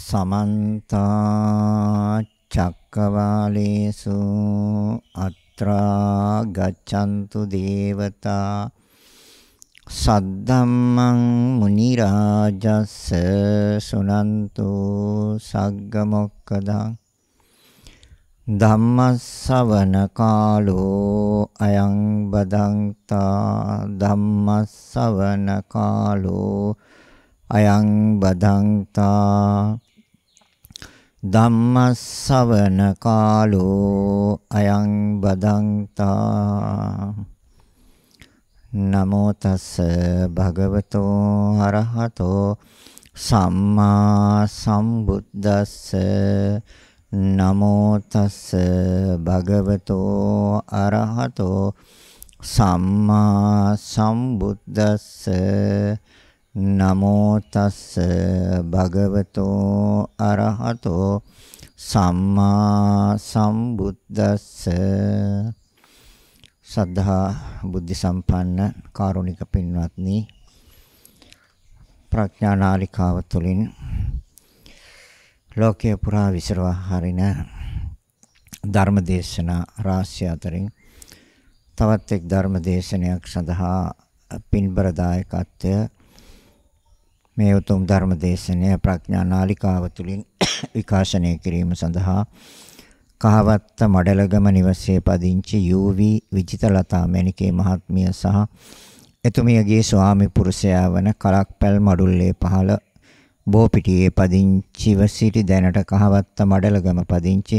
समन्त चक्रवालेषु अत्रा गच्छन्तु देवता सद्धम्मं मुनिराजस्य सुनन्तु सग्गमोक्खदं ධම්මස්සවන කාලෝ අයං බදන්තා ධම්මස්සවන කාලෝ අයං බදන්තා ධම්මස්සවන කාලෝ අයං බදන්තා නමෝ තස්ස භගවතෝ අරහතෝ සම්මා සම්බුද්දස්ස නමෝ තස්ස භගවතෝ අරහතෝ සම්මා සම්බුද්දස්ස නමෝ තස්ස භගවතෝ අරහතෝ සම්මා සම්බුද්දස්ස සද්ධා බුද්ධ සම්පන්න කාරුණික පින්වත්නි ප්‍රඥා නාලිකාව තුළින් ලෝකේ පුරා විසරවා හරින ධර්මදේශනා රාශිය අතරින් තවත් එක් ධර්මදේශනයක් සඳහා පින්බර දායකත්වය මේ උතුම් ධර්මදේශනය ප්‍රඥා නාලිකාව තුළින් විකාශනය කිරීම සඳහා කහවත්ත මඩලගම නිවසේ පදිංචි යූ.වී. විජිතලතා මැණිකේ මහත්මිය සහ එතුමියගේ ස්වාමි පුරුෂයා වන කලක්පැල් මඩුල්ලේ පහළ බෝපිටියේ පදිංචිව සිටි දැනට කහවත්ත මඩලගම පදිංචි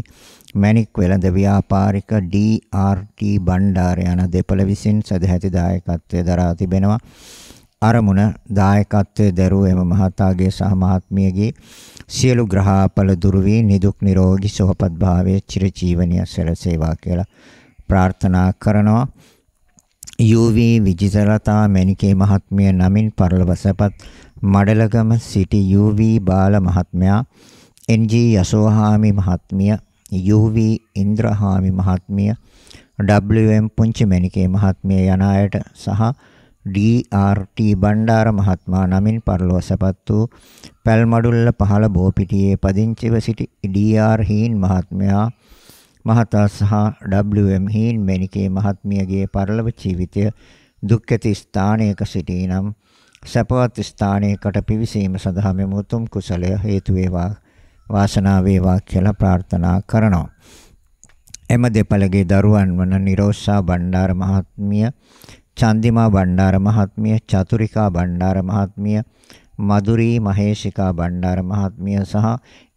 මැණික් වෙළඳ ව්‍යාපාරික ඩී.ආර්.ටී. බණ්ඩාර යන දෙපළ විසින් සදැහැති දායකත්වයේ දරා තිබෙනවා. අරමුණ දායකත්වයේ දරූ එම මහතාගේ සහ මහත්මියගේ සියලු ග්‍රහාපල දුරු වී නිදුක් නිරෝගී සුවපත් භාවයේ චිරජීවනීය සැලසේවා කියලා ප්‍රාර්ථනා කරනවා. යූ.වී. විජිතලතා මැණිකේ මහත්මිය නමින් පරලොවසපත් මඩලගම සිටි යූ.වී. බාල මහත්මයා, එන්.ජී. යසෝහාමි මහත්මිය, යූ.වී. ඉන්ද්‍රහාමි මහත්මිය, ඩබ්ලිව්.එම්. පුංචි මැණිකේ මහත්මිය යන අයට සහ ඩී.ආර්.ටී. බණ්ඩාර මහත්මයා නමින් පරලොවසපත් වූ පැල්මඩුල්ල පහළ බෝපිටියේ පදිංචිව සිටි ඩී.ආර්. හීන් මහතා සහ ඩබ්ලිව්.එම්. හීන් මැණිකේ මහත්මියගේ පරලොව ජීවිතය දුක්ඛති ස්ථානයක සිටිනම් සපවත් ස්ථානයකට පිවිසීම සඳහා මෙම උතුම් කුසලය හේතු වේවා වාසනාව වේවා කියලා ප්‍රාර්ථනා කරනවා. එම දෙපළගේ දරුවන් වන නිරෝෂා බණ්ඩාර මහත්මිය, චන්දිමා බණ්ඩාර මහත්මිය, චතුරිකා බණ්ඩාර මහත්මිය, මధుරී මහේශිකා බණ්ඩාර මහත්මිය සහ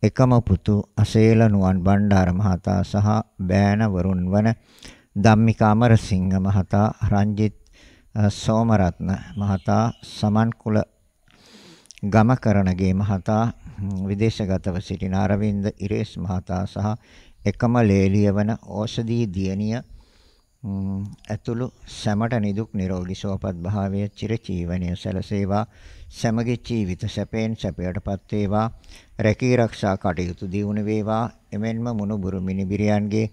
එකම පුතු අසේල නුවන් බණ්ඩාර මහතා සහ බෑනවරුන් වන ධම්මික අමරසිංහ මහතා, රංජිත් සෝමරත්න මහතා, සමන්කුල ගමකරණගේ මහතා, විදේශගතව සිටින අරවින්ද ඉරේස් මහතා සහ එකම ලේලිය වන ඕෂධී දියණිය ඇතුළු සැමට නිදුක් නිරෝගී සුවපත් භාවයේ චිරජීවනීය සැලසේවා. සැමගේ ජීවිත සැපෙන් සැපයටපත් වේවා. රැකී ආරක්ෂා කටයුතු දියුණු වේවා. එමෙන්ම මුණුබුරු මිනිබිරියන්ගේ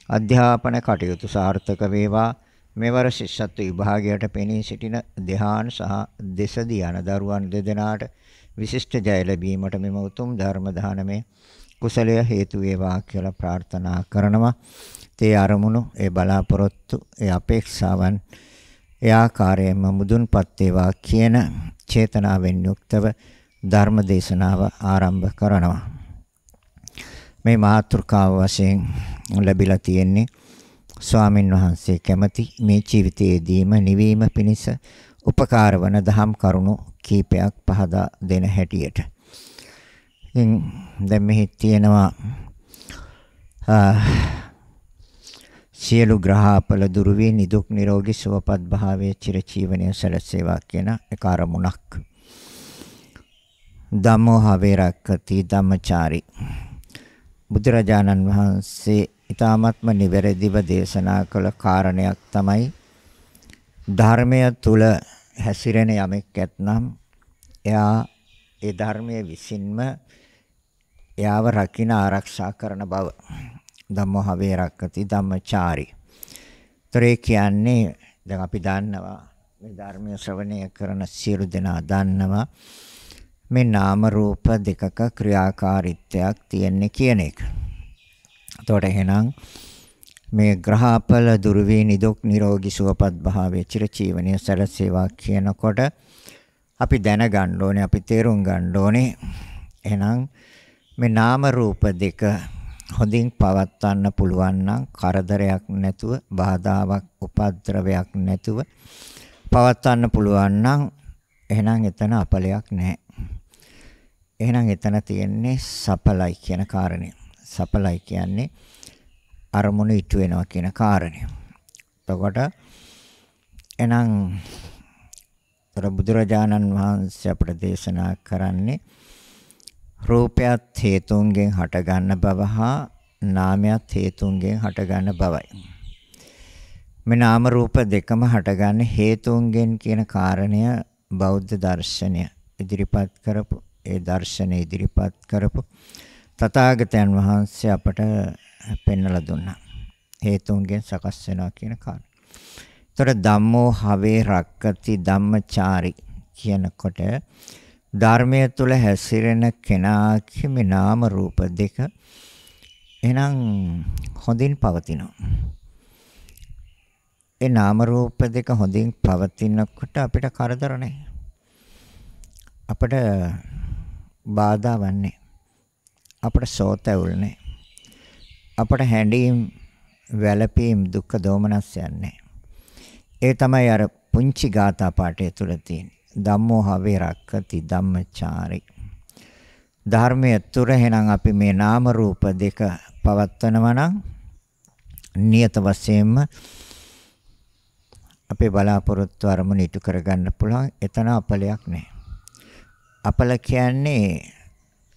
අධ්‍යාපන කටයුතු සාර්ථක වේවා. මෙවර ශිෂ්‍යත්ව විභාගයට පෙනී සිටින දෙහාන් සහ දෙසදී යන දරුවන් දෙදෙනාට විශිෂ්ට ජය ලැබීමට මෙම උතුම් ධර්ම දානමේ කුසලය හේතු වේවා කියලා ප්‍රාර්ථනා කරනවා. ඒ අරමුණු, ඒ බලාපොරොත්තු, ඒ අපේක්ෂාවන් ඒ ආකාරයෙන්ම මුදුන්පත් වේවා කියන චේතනාවෙන් යුක්තව ධර්ම දේශනාව ආරම්භ කරනවා. මේ මාතෘකාව වශයෙන් ලැබිලා තියෙන්නේ ස්වාමින් වහන්සේ කැමැති මේ ජීවිතයේදීම නිවීම පිණිස උපකාර වන දහම් කරුණු කීපයක් පහදා දෙන හැටියට. ඉතින් දැන් මෙහි තියෙනවා සියලු ග්‍රහාපල දුරු වී නිදුක් නිරෝගී සුවපත් භාවයේ චිරජීවනීය සැලසේවා කියන එක අරමුණක්. ධම්මෝ හවේරක්කති ධම්මචාරි. බුදුරජාණන් වහන්සේ ඊ타ත්ම නිවැරදිව දේශනා කළ කාරණයක් තමයි ධර්මය තුල හැසිරෙන යමෙක් ඇතනම් එයා ඒ ධර්මයේ විසින්ම එයාව රකින්න ආරක්ෂා කරන බව. ධම්මෝ හවේරක්කති ධම්මචාරි. ත්‍රේ කියන්නේ දැන් අපි දන්නවා මේ ධර්මයේ ශ්‍රවණය කරන සියලු දෙනා දන්නවා මේ නාම රූප දෙකක ක්‍රියාකාරීත්වයක් තියෙන්නේ කියන එක. එතකොට එහෙනම් මේ ග්‍රහපල දුරු වී නිදුක් නිරෝගී සුවපත් භාවයේ චිරජීවනයේ සැලසේවා කියනකොට අපි දැනගන්න ඕනේ, අපි තේරුම් ගන්න ඕනේ. එහෙනම් මේ නාම රූප දෙක හොඳින් පවත්වන්න පුළුවන් නම් කරදරයක් නැතුව, බාධාවක්, උපද්‍රවයක් නැතුව පවත්වන්න පුළුවන් නම් එහෙනම් එතන අපලයක් නැහැ. එහෙනම් එතන තියෙන්නේ සඵලයි කියන කාරණය. සඵලයි කියන්නේ අරමුණ ඉටු වෙනවා කියන කාරණය. එතකොට එහෙනම් බුදුරජාණන් වහන්සේ අපට දේශනා කරන්නේ රූපයත් හේතුන්ගෙන් හටගන්න බව හා නාමයත් හේතුන්ගෙන් හටගන්න බවයි. මේ නාම රූප දෙකම හටගන්නේ හේතුන්ගෙන් කියන කාරණය බෞද්ධ දර්ශනය ඉදිරිපත් කරපු, ඒ දර්ශනය ඉදිරිපත් කරපු තථාගතයන් වහන්සේ අපට පෙන්වලා දුන්නා. හේතුන්ගෙන් සකස් වෙනවා කියන කාරණය. ඒතර ධම්මෝ හවේ රක්කති ධම්මචාරි කියනකොට ධර්මයේ තුල හැසිරෙන කෙනාගේ මේ නාම රූප දෙක එහෙනම් හොඳින් පවතිනවා. ඒ නාම රූප දෙක හොඳින් පවතිනකොට අපිට කරදර නැහැ. අපිට බාධාවක් නැහැ. අපිට සෝතැවුල් නැහැ. අපිට හැඬීම්, වැළපීම්, දුක්ඛ දෝමනස්යන් නැහැ. ඒ තමයි අර පුංචි ගාථා පාඨය තුල තියෙන්නේ. ධම්මෝ හවේ රක්කති ධම්මචාරි. ධර්මයේ තුර එහෙනම් අපි මේ නාම රූප දෙක පවත්වනවා නම් නියත වශයෙන්ම අපේ බලාපොරොත්තු අරමුණ ඉටු කරගන්න පුළුවන්. එතන අපලයක් නැහැ. අපල කියන්නේ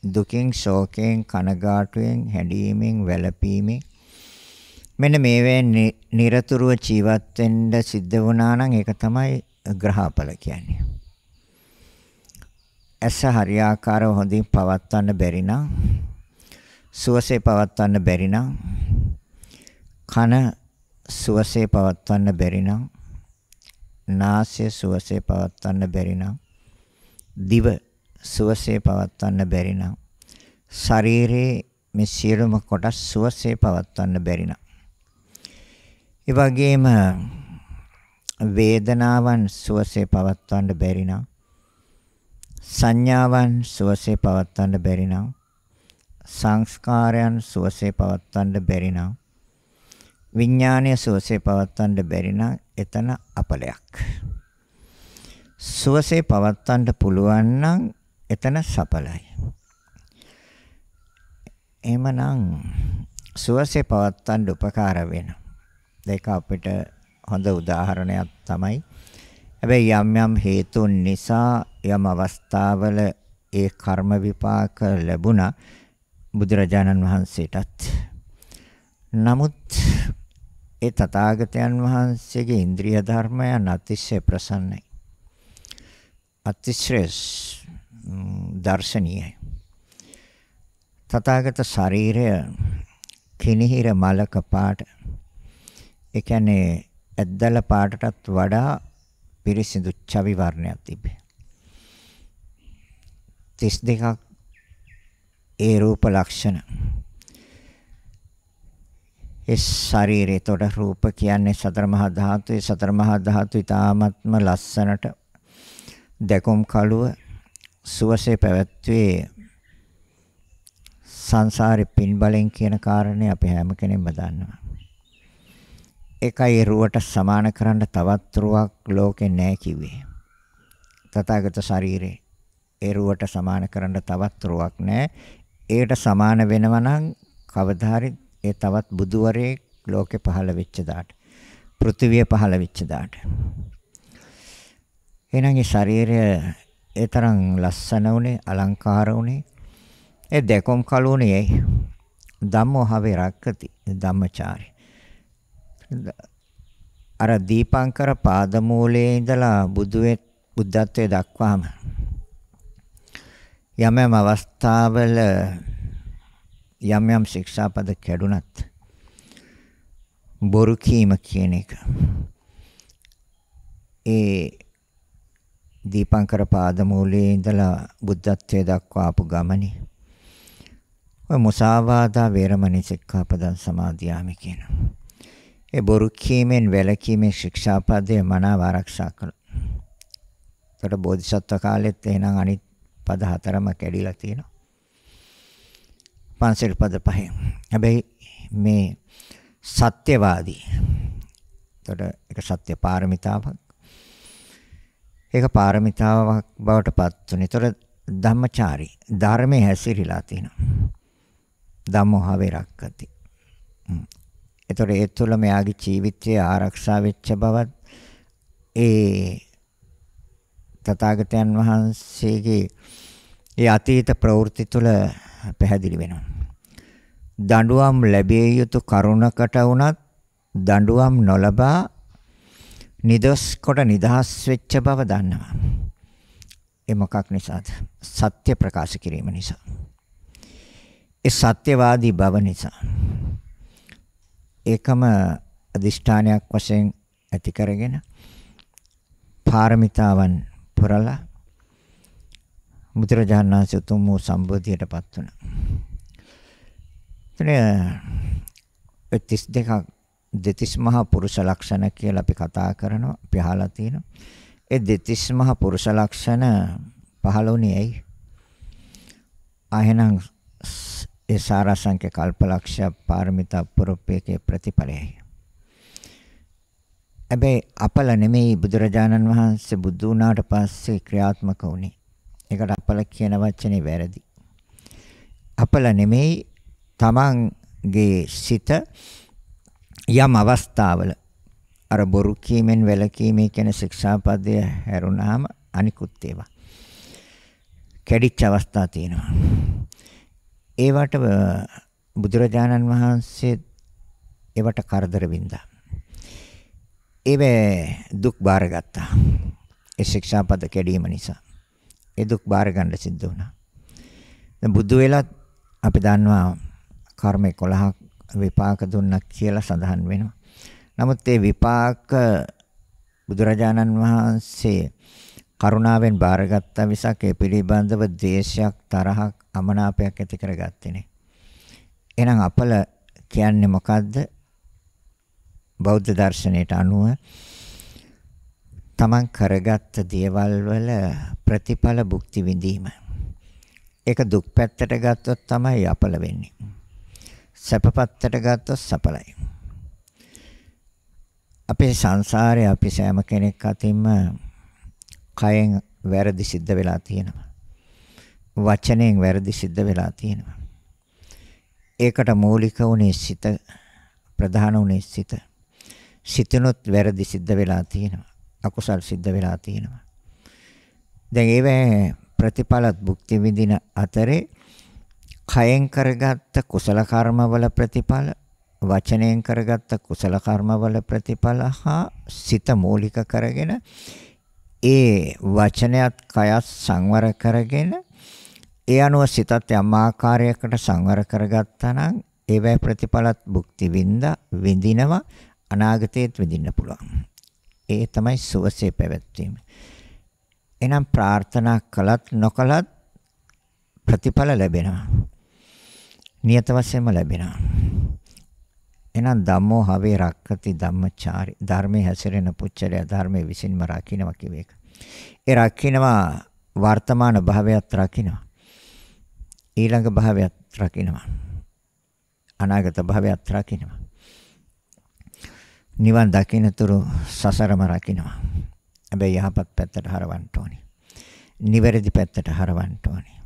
දුකින්, ශෝකයෙන්, කනගාටුවෙන්, හැඬීමෙන්, වැළපීමෙන් මෙන්න මේවෙන් නිරතුරුව ජීවත් වෙන්න සිද්ධ වුණා නම් ඒක තමයි ග්‍රහඵල කියන්නේ. ඇස හරියාකාරව හොඳින් පවත්වන්න බැරි නම්, සුවසේ පවත්වන්න බැරි නම්, කන සුවසේ පවත්වන්න බැරි නම්, නාසය සුවසේ පවත්වන්න බැරි නම්, දිව සුවසේ පවත්වන්න බැරි නම්, ශරීරයේ මේ සියලුම කොටස් සුවසේ පවත්වන්න බැරි නම්, ඒ වගේම වේදනාවන් සුවසේ පවත්වන්න බැරි නම්, සංඥාවන් සුවසේ පවත්වන්න බැරි නම්, සංස්කාරයන් සුවසේ පවත්වන්න බැරි නම්, විඥානය සුවසේ පවත්වන්න බැරි නම් එතන අපලයක්. සුවසේ පවත්වන්න පුළුවන් නම් එතන සඵලයි. එහෙමනම් සුවසේ පවත්වන්න උපකාර වෙන දෙක අපිට හොඳ උදාහරණයක් තමයි. හැබැයි යම් යම් හේතුන් නිසා යම් අවස්ථාවල ඒ කර්ම විපාක ලැබුණා බුදුරජාණන් වහන්සේටත්. නමුත් ඒ තථාගතයන් වහන්සේගේ ඉන්ද්‍රිය ධර්මයන් අතිශය ප්‍රසන්නයි. අතිශය දර්ශනීයයි. තථාගත ශරීරය කිනිහිර මලක පාට. ඒ කියන්නේ ඇද්දල පාටටත් වඩා පිරිසිදු චවි වර්ණයක් තිබේ. 32ක් ඒ රූප ලක්ෂණ. ඒ ශරීරයේ තොඩ රූප කියන්නේ සතර මහා ධාතුයි. සතර මහා ධාතු ඊ타ත්ම ලස්සනට දැකුම් කළුව සුවසේ පැවැත්වේ සංසාරේ පින් බලෙන් කියන කාරණේ අපි හැම කෙනෙක්ම දන්නවා. ඒකයි රුවට සමාන කරන්න තවත් රුවක් ලෝකේ නැහැ කිව්වේ. තථාගත ශරීරේ ඒ රුවට සමාන කරන්න තවත් රුවක් නැහැ. ඒකට සමාන වෙනවා නම් කවදා හරි ඒ තවත් බුදුවරේ ලෝකේ පහළ වෙච්ච දාට, පෘථිවිය පහළ වෙච්ච දාට. එහෙනම් ඒ ශරීරය ඒ තරම් ලස්සන උනේ, අලංකාර උනේ, ඒ දෙකොම් කලුනේ ධම්මෝ හවේ රක්කති ධම්මචාරි. අර දීපංකර පාදමූලයේ ඉඳලා බුද්ධත්වයට දක්වාම යම් යම් අවස්ථාවල යම් යම් ශික්ෂාපද කැඩුනත් බොරු කීම කියන එක ඒ දීපංකර පාදමූලයේ ඉඳලා බුද්ධත්වයට දක්වා ආපු ගමනේ ඔය මුසාවාදා වේරමණී සික්ඛාපදං සමාදියාමි කියන. ඒ බොරු කීමෙන් වැළකීමේ ශික්ෂාපදයේ මනාව ආරක්ෂා කළා. ඒතර බෝධිසත්ව කාලෙත් එහෙනම් අනිත් පද හතරම කැඩිලා තියෙනවා. පන්සිල් පද පහෙන්. හැබැයි මේ සත්‍යවාදී. ඒතර ඒක සත්‍ය පාරමිතාවක්. ඒක පාරමිතාවක් බවට පත් වුණේ. ඒතර ධම්මචාරී ධර්මයේ හැසිරීලා තියෙනවා. ධම්මෝහවේ රක්කති. ඒතර ඒ තුළ මෙයාගේ ජීවිතය ආරක්ෂා වෙච්ච බවත් ඒ තථාගතයන් වහන්සේගේ ඒ අතීත ප්‍රවෘත්ති තුළ පැහැදිලි වෙනවා. දඬුවම් ලැබිය යුතු කරුණකට වුණත් දඬුවම් නොලබා නිදොස් කොට නිදහස් වෙච්ච බව දන්නවා. ඒ මොකක් නිසාද? සත්‍ය ප්‍රකාශ කිරීම නිසා. ඒ සත්‍යවාදී බව නිසා. ඒකම අදිෂ්ඨානයක් වශයෙන් ඇති කරගෙන පාරමිතාවන් පුරලා බුදුරජාණන් වහන්සේ උතුම් වූ සම්බෝධියටපත් වුණා. එතන 32ක් දෙතිස් මහා පුරුෂ ලක්ෂණ කියලා අපි කතා කරනවා. අපි අහලා තියෙනවා. ඒ දෙතිස් මහා පුරුෂ ලක්ෂණ පහළ වුණේ ඇයි? ආයෙනම් ඒ සාරාංශක කල්පලක්ෂ පාරමිතා පුරපේකේ ප්‍රතිඵලයයි. හැබැයි අපල නෙමෙයි බුදුරජාණන් වහන්සේ බුදු වුණාට පස්සේ ක්‍රියාත්මක වුණේ. ඒකට අපල කියන වචනේ වැරදි. අපල නෙමෙයි තමන්ගේ සිත යම් අවස්ථාවල අර බොරු කීමෙන් වැළකීමේ කියන ශික්ෂාපදය හැරුණාම අනිකුත් ඒවා කැඩිච්ච අවස්ථා තියෙනවා. ඒවට බුදුරජාණන් වහන්සේ ඒවට කරදර වින්දා. ඒවේ දුක් බාරගත්තා. ඒ ශික්ෂාපද කැඩීම නිසා. ඒ දුක් බාර ගන්න සිද්ධ වුණා. දැන් බුදු වෙලත් අපි දන්නවා කර්ම 11ක් විපාක දුන්නා කියලා සඳහන් වෙනවා. නමුත් ඒ විපාක බුදුරජාණන් වහන්සේ කරුණාවෙන් බාරගත්ත විසක් ඒ පිළිබඳව ද්වේෂයක් තරහක් අමනාපයක් ඇති කරගත්තේ නේ. එහෙනම් අපල කියන්නේ මොකද්ද? බෞද්ධ දර්ශනයට අනුව තමන් කරගත්ත දේවල් වල ප්‍රතිඵල භුක්ති විඳීම. ඒක දුක් පැත්තට ගත්තොත් තමයි අපල වෙන්නේ. සැප පැත්තට ගත්තොත් සපලයි. අපේ සංසාරේ අපි සෑම කෙනෙක් අතින්ම කයෙන් වැරදි සිද්ධ වෙලා තියෙනවා. වචනයෙන් වැරදි සිද්ධ වෙලා තියෙනවා. ඒකට මූලික උනේ සිත, ප්‍රධාන උනේ සිත. සිතනොත් වැරදි සිද්ධ වෙලා තියෙනවා. අකුසල් සිද්ධ වෙලා තියෙනවා. දැන් ඒවේ ප්‍රතිඵලත් භුක්ති විඳින අතරේ කයෙන් කරගත්ත කුසල කර්මවල ප්‍රතිඵල, වචනයෙන් කරගත්ත කුසල කර්මවල ප්‍රතිඵල හා සිත මූලික කරගෙන ඒ වචනයත් කයත් සංවර කරගෙන ඒ අනුව සිතත් යම් ආකාරයකට සංවර කරගත්තා නම් ඒවැ ප්‍රතිඵලත් භුක්ති විඳිනවා අනාගතයේත් විඳින්න පුළුවන්. ඒ තමයි සුවසේ පැවැත්වීම. එනම් ප්‍රාර්ථනා කළත් නොකළත් ප්‍රතිඵල ලැබෙනවා. නියත වශයෙන්ම ලැබෙනවා. එනම් ධම්මෝ හවේ රක්කති ධම්මචාරි. ධර්මයේ හැසිරෙන පුච්චලය ධර්මයේ විසින්ම රකින්නවා කියව එක. ඒ රකින්නවා වර්තමාන භාවයත් රකින්නවා. ඊළඟ භාවයත් රකින්නවා. අනාගත භාවයත් රකින්නවා. නිවන් දකින්නතුරු සසරම රකින්නවා. හැබැයි යහපත් පැත්තට හරවන්න ඕනේ. නිවැරදි පැත්තට හරවන්න ඕනේ.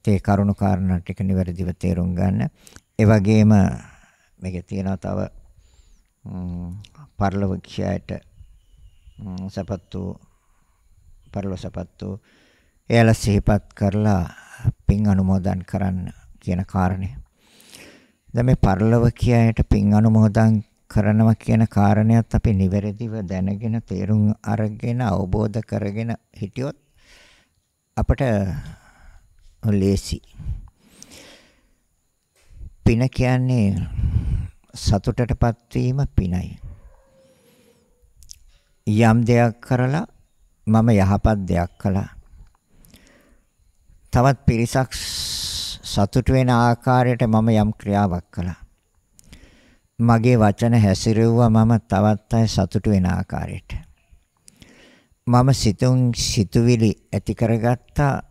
ඒ කරුණු කාරණා ටික නිවැරදිව තේරුම් ගන්න. ඒ වගේම මේකේ තියෙනවා තව පරලොව කියට සපත්තු පරලොව සපත්තු එයාලා සිහිපත් කරලා පින් අනුමෝදන් කරන්න කියන කාරණේ. දැන් මේ පරලොව කියට පින් අනුමෝදන් කරනවා කියන කාරණයක් අපි නිවැරදිව දැනගෙන තේරුම් අරගෙන අවබෝධ කරගෙන හිටියොත් අපට ලේසි. පින කියන්නේ සතුටටපත් වීම පිනයි. යම් දෙයක් කරලා මම යහපත් දෙයක් කළා. තවත් පිරිසක් සතුටු වෙන ආකාරයට මම යම් ක්‍රියාවක් කළා. මගේ වචන හැසිරෙව්වා මම තවත් අය සතුටු වෙන ආකාරයට. මම සිතුවිලි ඇති කරගත්තා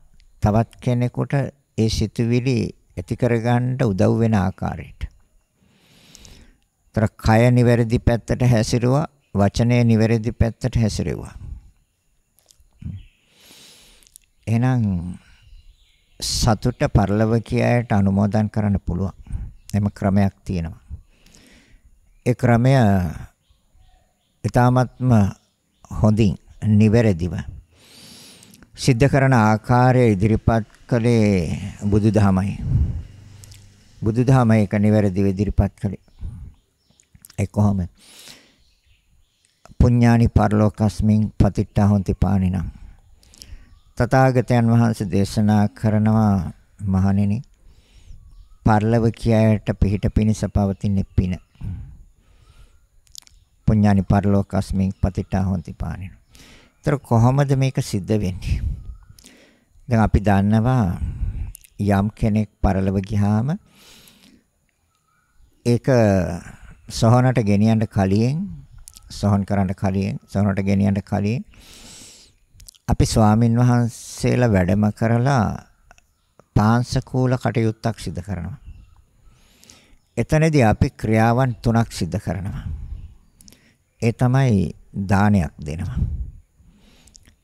තවත් කෙනෙකුට ඒ සිතුවිලි ඇති කරගන්න උදව් වෙන ආකාරයට. තර කය නිවැරදි පැත්තට හැසිරුවා, වචනය නිවැරදි පැත්තට හැසිරෙව්වා. එහෙනම් සතුට පරිලෝකීයයට අනුමෝදන් කරන්න පුළුවන්. එම ක්‍රමයක් තියෙනවා. ඒ ක්‍රමය ඊටාත්ම හොඳින් නිවැරදිව සිද්ධ කරන ආකාරය ඉදිරිපත් කළේ බුදුදහමයි. බුදුදහම ඒක නිවැරදිව ඉදිරිපත් කළේ. ඒ කොහොමද? පුඤ්ඤානි පරලෝකස්මින් පතිට්ඨා හොන්ති පානිනම්. තථාගතයන් වහන්සේ දේශනා කරනවා මහණෙනි, පරලෝකීයයට පිහිට පිණිස පවතින පින. පුඤ්ඤානි පරලෝකස්මින් පතිට්ඨා හොන්ති පානිනම්. ඒතර කොහොමද මේක සිද්ධ වෙන්නේ? දැන් අපි දන්නවා යම් කෙනෙක් පරලොව ගියාම ඒක සොහනට ගෙනියන්න කලින් සොහනට ගෙනියන්න කලින් අපි ස්වාමින් වහන්සේලා වැඩම කරලා පාංශකූල කටයුත්තක් සිදු කරනවා. එතනදී අපි ක්‍රියාවන් 3ක් සිදු කරනවා. ඒ තමයි දානයක් දෙනවා.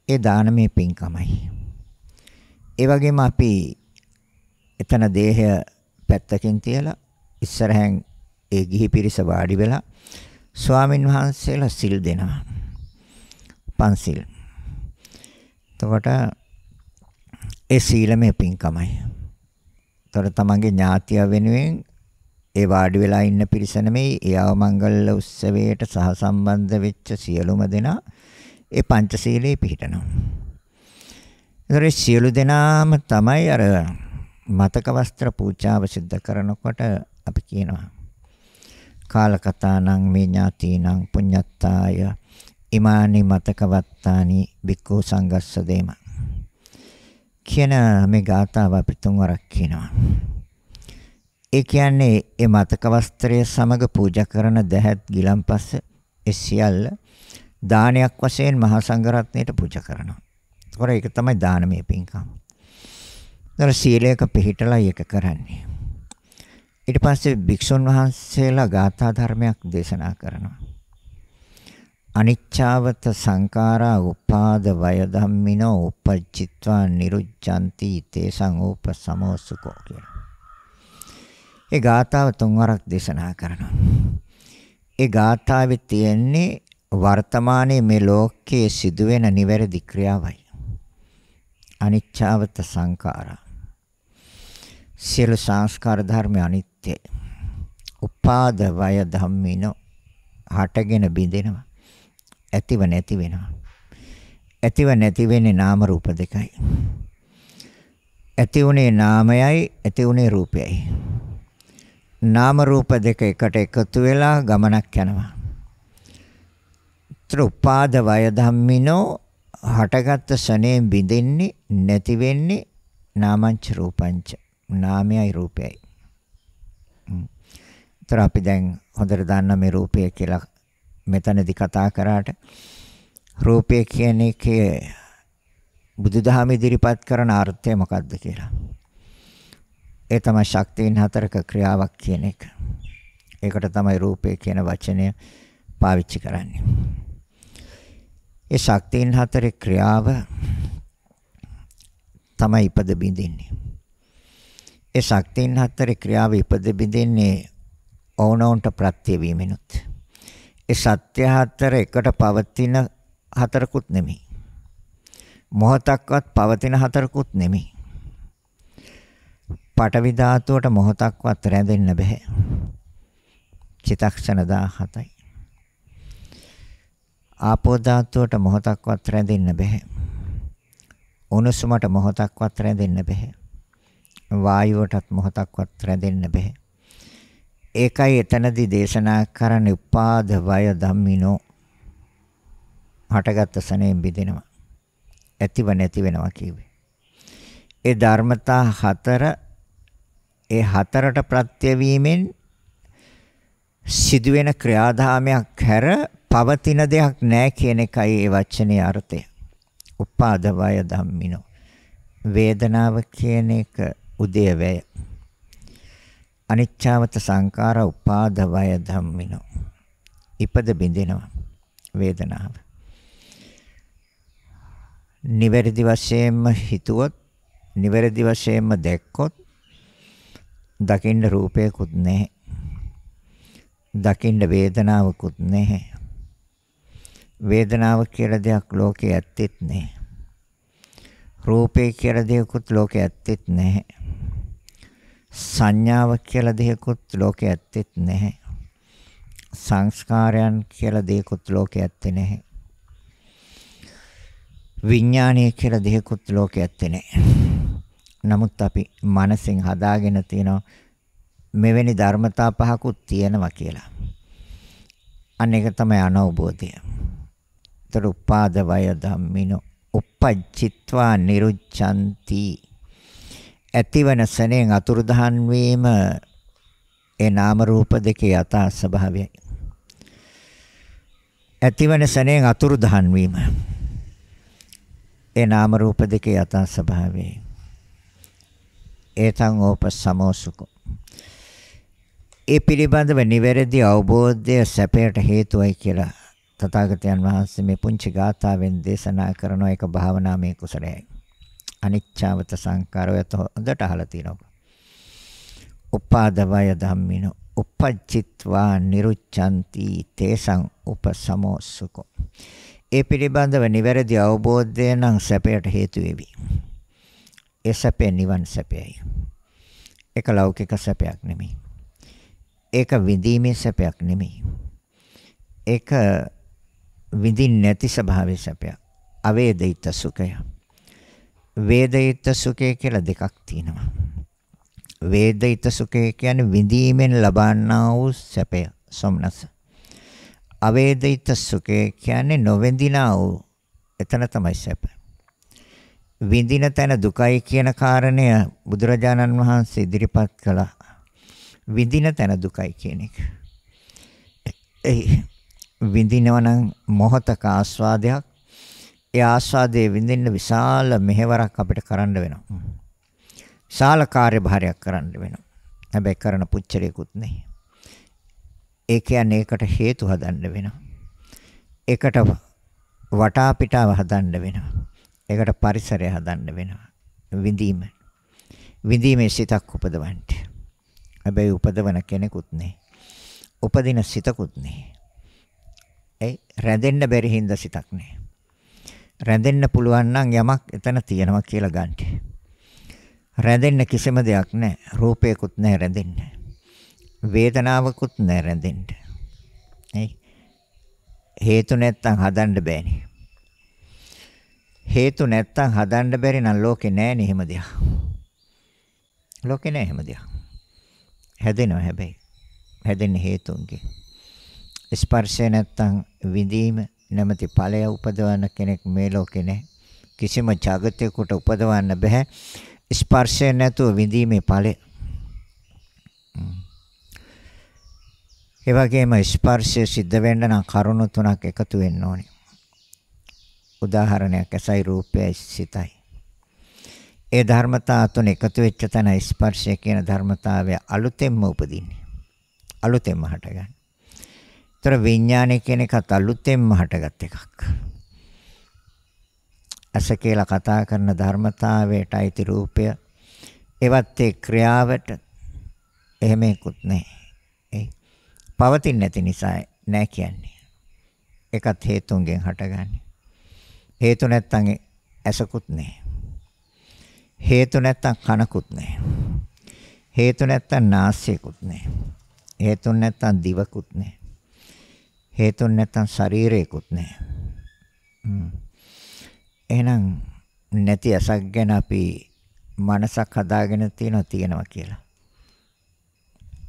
ඒ දානමය පින්කමයි. ඒ වගේම අපි එතන දේහය පැත්තකින් තියලා ඉස්සරහෙන් ඒ ගිහි පිරිස වාඩි වෙලා ස්වාමින් වහන්සේලා සිල් දෙනවා. පන්සිල්. එතකොට ඒ සීලමය පින්කමයි. එතකොට තමන්ගේ ඥාතිය වෙනුවෙන් ඒ වාඩි වෙලා ඉන්න පිරිස නෙමෙයි, ඒ අවමංගල උත්සවයට සහසම්බන්ධ වෙච්ච සියලුම දෙනා ඒ පංචශීලයේ පිහිටනවා. ඒතර සියලු දෙනාම තමයි අර මතක වස්ත්‍ර පූජාව සිද්ධ කරනකොට අපි කියනවා කාලකතානං මේ ඥාතිනං පුඤ්ඤත්තාය ඉමානි මතක වත්තානි බික්ඛු සංඝස්ස දේම කියන මේ ගාථාව අපි තුන්වරක් කියනවා. ඒ කියන්නේ ඒ මතක වස්ත්‍රය සමග පූජා කරන දහත් ගිලන්පස ඒ සියල්ල දානයක් වශයෙන් මහා සංඝරත්නයට පූජා කරනවා. ඒක තමයි දානමය පින්කම. දර සීලයක පිළිහිටලා ඒක කරන්නේ. ඊට පස්සේ භික්ෂුන් වහන්සේලා ගාථා ධර්මයක් දේශනා කරනවා. අනිච්චාවත සංඛාරා උපාද වය ධම්මිනෝ උපජ්ජිත්වා නිරුච්ඡanti තේසං උපසමෝසුකෝ කියලා. ඒ ගාථාව තුන්වරක් දේශනා කරනවා. ඒ ගාථාවේ තියෙන්නේ වර්තමානයේ මේ ලෝකයේ සිදුවෙන නිවැරදි ක්‍රියාවයි. අනිච්චාවත සංඛාරා. සියලු සංස්කාර ධර්ම අනිත්‍යයි. උපාද වය ධම්මිනෝ හටගෙන බිඳෙනවා. ඇතිව නැති වෙනවා. ඇතිව නැති වෙන්නේ නාම රූප දෙකයි. ඇති උනේ නාමයයි, ඇති උනේ රූපයයි. නාම රූප දෙක එකට එකතු වෙලා ගමනක් යනවා. උපාද වය ධම්මිනෝ හටගත් ශනේ බිඳෙන්නේ නැති වෙන්නේ නාමංච රූපංච. නාමයයි රූපයයි. ඒතර අපි දැන් හොඳට දන්න මේ රූපය කියලා මෙතනදී කතා කරාට රූපය කියන එකේ බුදුදහම ඉදිරිපත් කරන අර්ථය මොකක්ද කියලා. ඒ තමයි ශක්තියින් හතරක ක්‍රියාවක් කියන එක. ඒකට තමයි රූපය කියන වචනය පාවිච්චි කරන්නේ. ඒ ශක්තියින් හතරේ ක්‍රියාව තමයි ඉපද බින්දින්නේ. ඒ ශක්තියින් හතරේ ක්‍රියාව ඉපද බින්දින්නේ ඕනෝන්ට ප්‍රත්‍ය වීමෙනුත්. ඒ සත්‍ය හතර එකට පවතින හතරකුත් නෙමෙයි. මොහොතක්වත් පවතින හතරකුත් නෙමෙයි. පඨවි ධාතුවට මොහොතක්වත් රැඳෙන්න බෑ. චිත්තක්ෂණ 17යි. ආපෝ ධාතුවට මොහොතක්වත් රැඳෙන්න බෑ. උණුසුමට මොහොතක්වත් රැඳෙන්න බෑ. වායුවටත් මොහොතක්වත් රැඳෙන්න බෑ. ඒකයි එතනදී දේශනා කරන්නේ උපාද වය ධම්මිනෝ හටගත් සනේන් බිඳෙනවා. ඇතිව නැති වෙනවා කිව්වේ. ඒ ධර්මතා හතර ඒ හතරට ප්‍රත්‍ය වීමෙන් සිදුවෙන ක්‍රියාදාමයක් හැර පවතින දෙයක් නැහැ කියන එකයි ඒ වචනේ අර්ථය. උපාද වය ධම්මිනෝ. වේදනාව කියන එක උදේවැය. අනිච්චවත සංඛාර උපාද වය ධම්මිනෝ. ඉපද බින්දිනවා වේදනාව. නිවැරදි වශයෙන්ම හිතුවොත්, නිවැරදි වශයෙන්ම දැක්කොත් දකින්න රූපයකුත් නැහැ. දකින්න වේදනාවකුත් නැහැ. වේදනාව කියලා දෙයක් ලෝකේ ඇත්තෙත් නැහැ. රූපේ කියලා දෙයක්කුත් ලෝකේ ඇත්තෙත් නැහැ. සංඥාව කියලා දෙයක්කුත් ලෝකේ ඇත්තෙත් නැහැ. සංස්කාරයන් කියලා දෙයක්කුත් ලෝකේ ඇත්තේ නැහැ. විඥානය කියලා දෙයක්කුත් ලෝකේ ඇත්තේ නැහැ. නමුත් අපි මනසෙන් හදාගෙන තියෙනවා මෙවැනි ධර්මතා පහකුත් තියෙනවා කියලා. අනේක තමයි අනවබෝධය. තර උපාද වය ධම්මිනෝ uppajjitva niruccanti. ඇතිවන සෙනෙන් අතුරුදහන් වීම ඒ නාම රූප දෙකේ යථා ස්වභාවයයි. ඇතිවන සෙනෙන් අතුරුදහන් වීම ඒ නාම රූප දෙකේ යථා ස්වභාවයයි. ඒතං ඕපසමෝසුකෝ. ඒ පිළිබඳව නිවැරදි අවබෝධය සැපයට හේතුවයි කියලා තථාගතයන් වහන්සේ මේ පුංචි ගාථාවෙන් දේශනා කරන එක භාවනාමය කුසලයයි. අනිච්චවත සංකාරයත හොඳට අහලා තියෙනවා. උපාද වය ධම්මිනෝ uppajjitva niruccanti තේසං උපසමෝසුකෝ. ඒ පිළිබඳව නිවැරදි අවබෝධය නම් සැපයට හේතු වෙවි. ඒ සැපේ නිවන් සැපයයි. ඒක ලෞකික සැපයක් නෙමෙයි. ඒක විඳීමේ සැපයක් නෙමෙයි. ඒක විඳින් නැති ස්වභාවයේ සැපයක්. අවේදිත සුඛය. වේදිත සුඛය කියලා දෙකක් තියෙනවා. වේදිත සුඛය කියන්නේ විඳීමෙන් ලබන්නා වූ සැපය, සොම්නස. අවේදිත සුඛය කියන්නේ නොවිඳිනා වූ, එතන තමයි සැප. විඳින තැන දුකයි කියන කාරණය බුදුරජාණන් වහන්සේ ඉදිරිපත් කළා. විඳින තැන දුකයි කියන එක. විඳිනවා නම් මොහතක ආස්වාදයක්. ඒ ආස්වාදයේ විඳින්න විශාල මෙහෙවරක් අපිට කරන්න වෙනවා. විශාල කාර්යභාරයක් කරන්න වෙනවා. හැබැයි කරන පුච්චරයකුත් නැහැ. ඒ කියන්නේ ඒකට හේතු හදන්න වෙනවා. ඒකට වටා පිටාව හදන්න වෙනවා. ඒකට පරිසරය හදන්න වෙනවා. විඳීම. විඳීමේ සිතක් උපදවන්න. හැබැයි උපදවන කෙනෙකුත් නැහැ. උපදින සිතකුත් නැහැ. ඒ රැඳෙන්න බැරි හින්දා සිතක් නැහැ. රැඳෙන්න පුළුවන් නම් යමක් එතන තියෙනවා කියලා ගන්න. රැඳෙන්න කිසිම දෙයක් නැහැ. රූපයකුත් නැහැ රැඳෙන්න. වේදනාවකුත් නැහැ රැඳෙන්න. හේතු නැත්තම් හදන්න බෑනේ. හේතු නැත්තම් හදන්න බැරි නම් ලෝකේ නෑනේ එහෙම දෙයක්. ලෝකේ නෑ එහෙම දෙයක්. හැදෙනවා හැබැයි. හැදෙන්නේ හේතුන්ගෙන්. ස්පර්ශය නැත්තම් විඳීම නැමැති ඵලය උපදවන කෙනෙක් මේ ලෝකේ නෑ. කිසිම ජගතයකට උපදවන්න බෑ. ස්පර්ශය නැතුව විඳීමේ ඵලය. ඒ වගේම ස්පර්ශය සිද්ධ වෙන්න නම් කරුණු තුනක් එකතු වෙන්න ඕනේ. උදාහරණයක් ඇසයි රූපයයි සිතයි. ඒ ධර්මතා තුන එකතු වෙච්ච තැන ස්පර්ශය කියන ධර්මතාවය අලුතෙන්ම උපදින්නේ. අලුතෙන්ම හටගන්නේ. ඒතර විඥානය කියන එකත් අලුතෙන්ම හටගත් එකක්. ඇස කියලා කතා කරන ධර්මතාවයට අයිති රූපය එවත් ඒ ක්‍රියාවට එහෙම එකකුත් නැහැ. පවතින්නේ නැති නිසා නෑ කියන්නේ. ඒකත් හේතුන්ගෙන් හටගන්නේ. හේතු නැත්තම් ඇසකුත් නැහැ. හේතු නැත්තම් කනකුත් නැහැ. හේතු නැත්තම් නාසයකුත් නැහැ. හේතු නැත්තම් දිවකුත් නැහැ. හේතු නැත්තම් ශරීරයකුත් නැහැ. එහෙනම් නැති ඇසක් ගැන අපි මනසක් හදාගෙන තියෙනවා කියලා.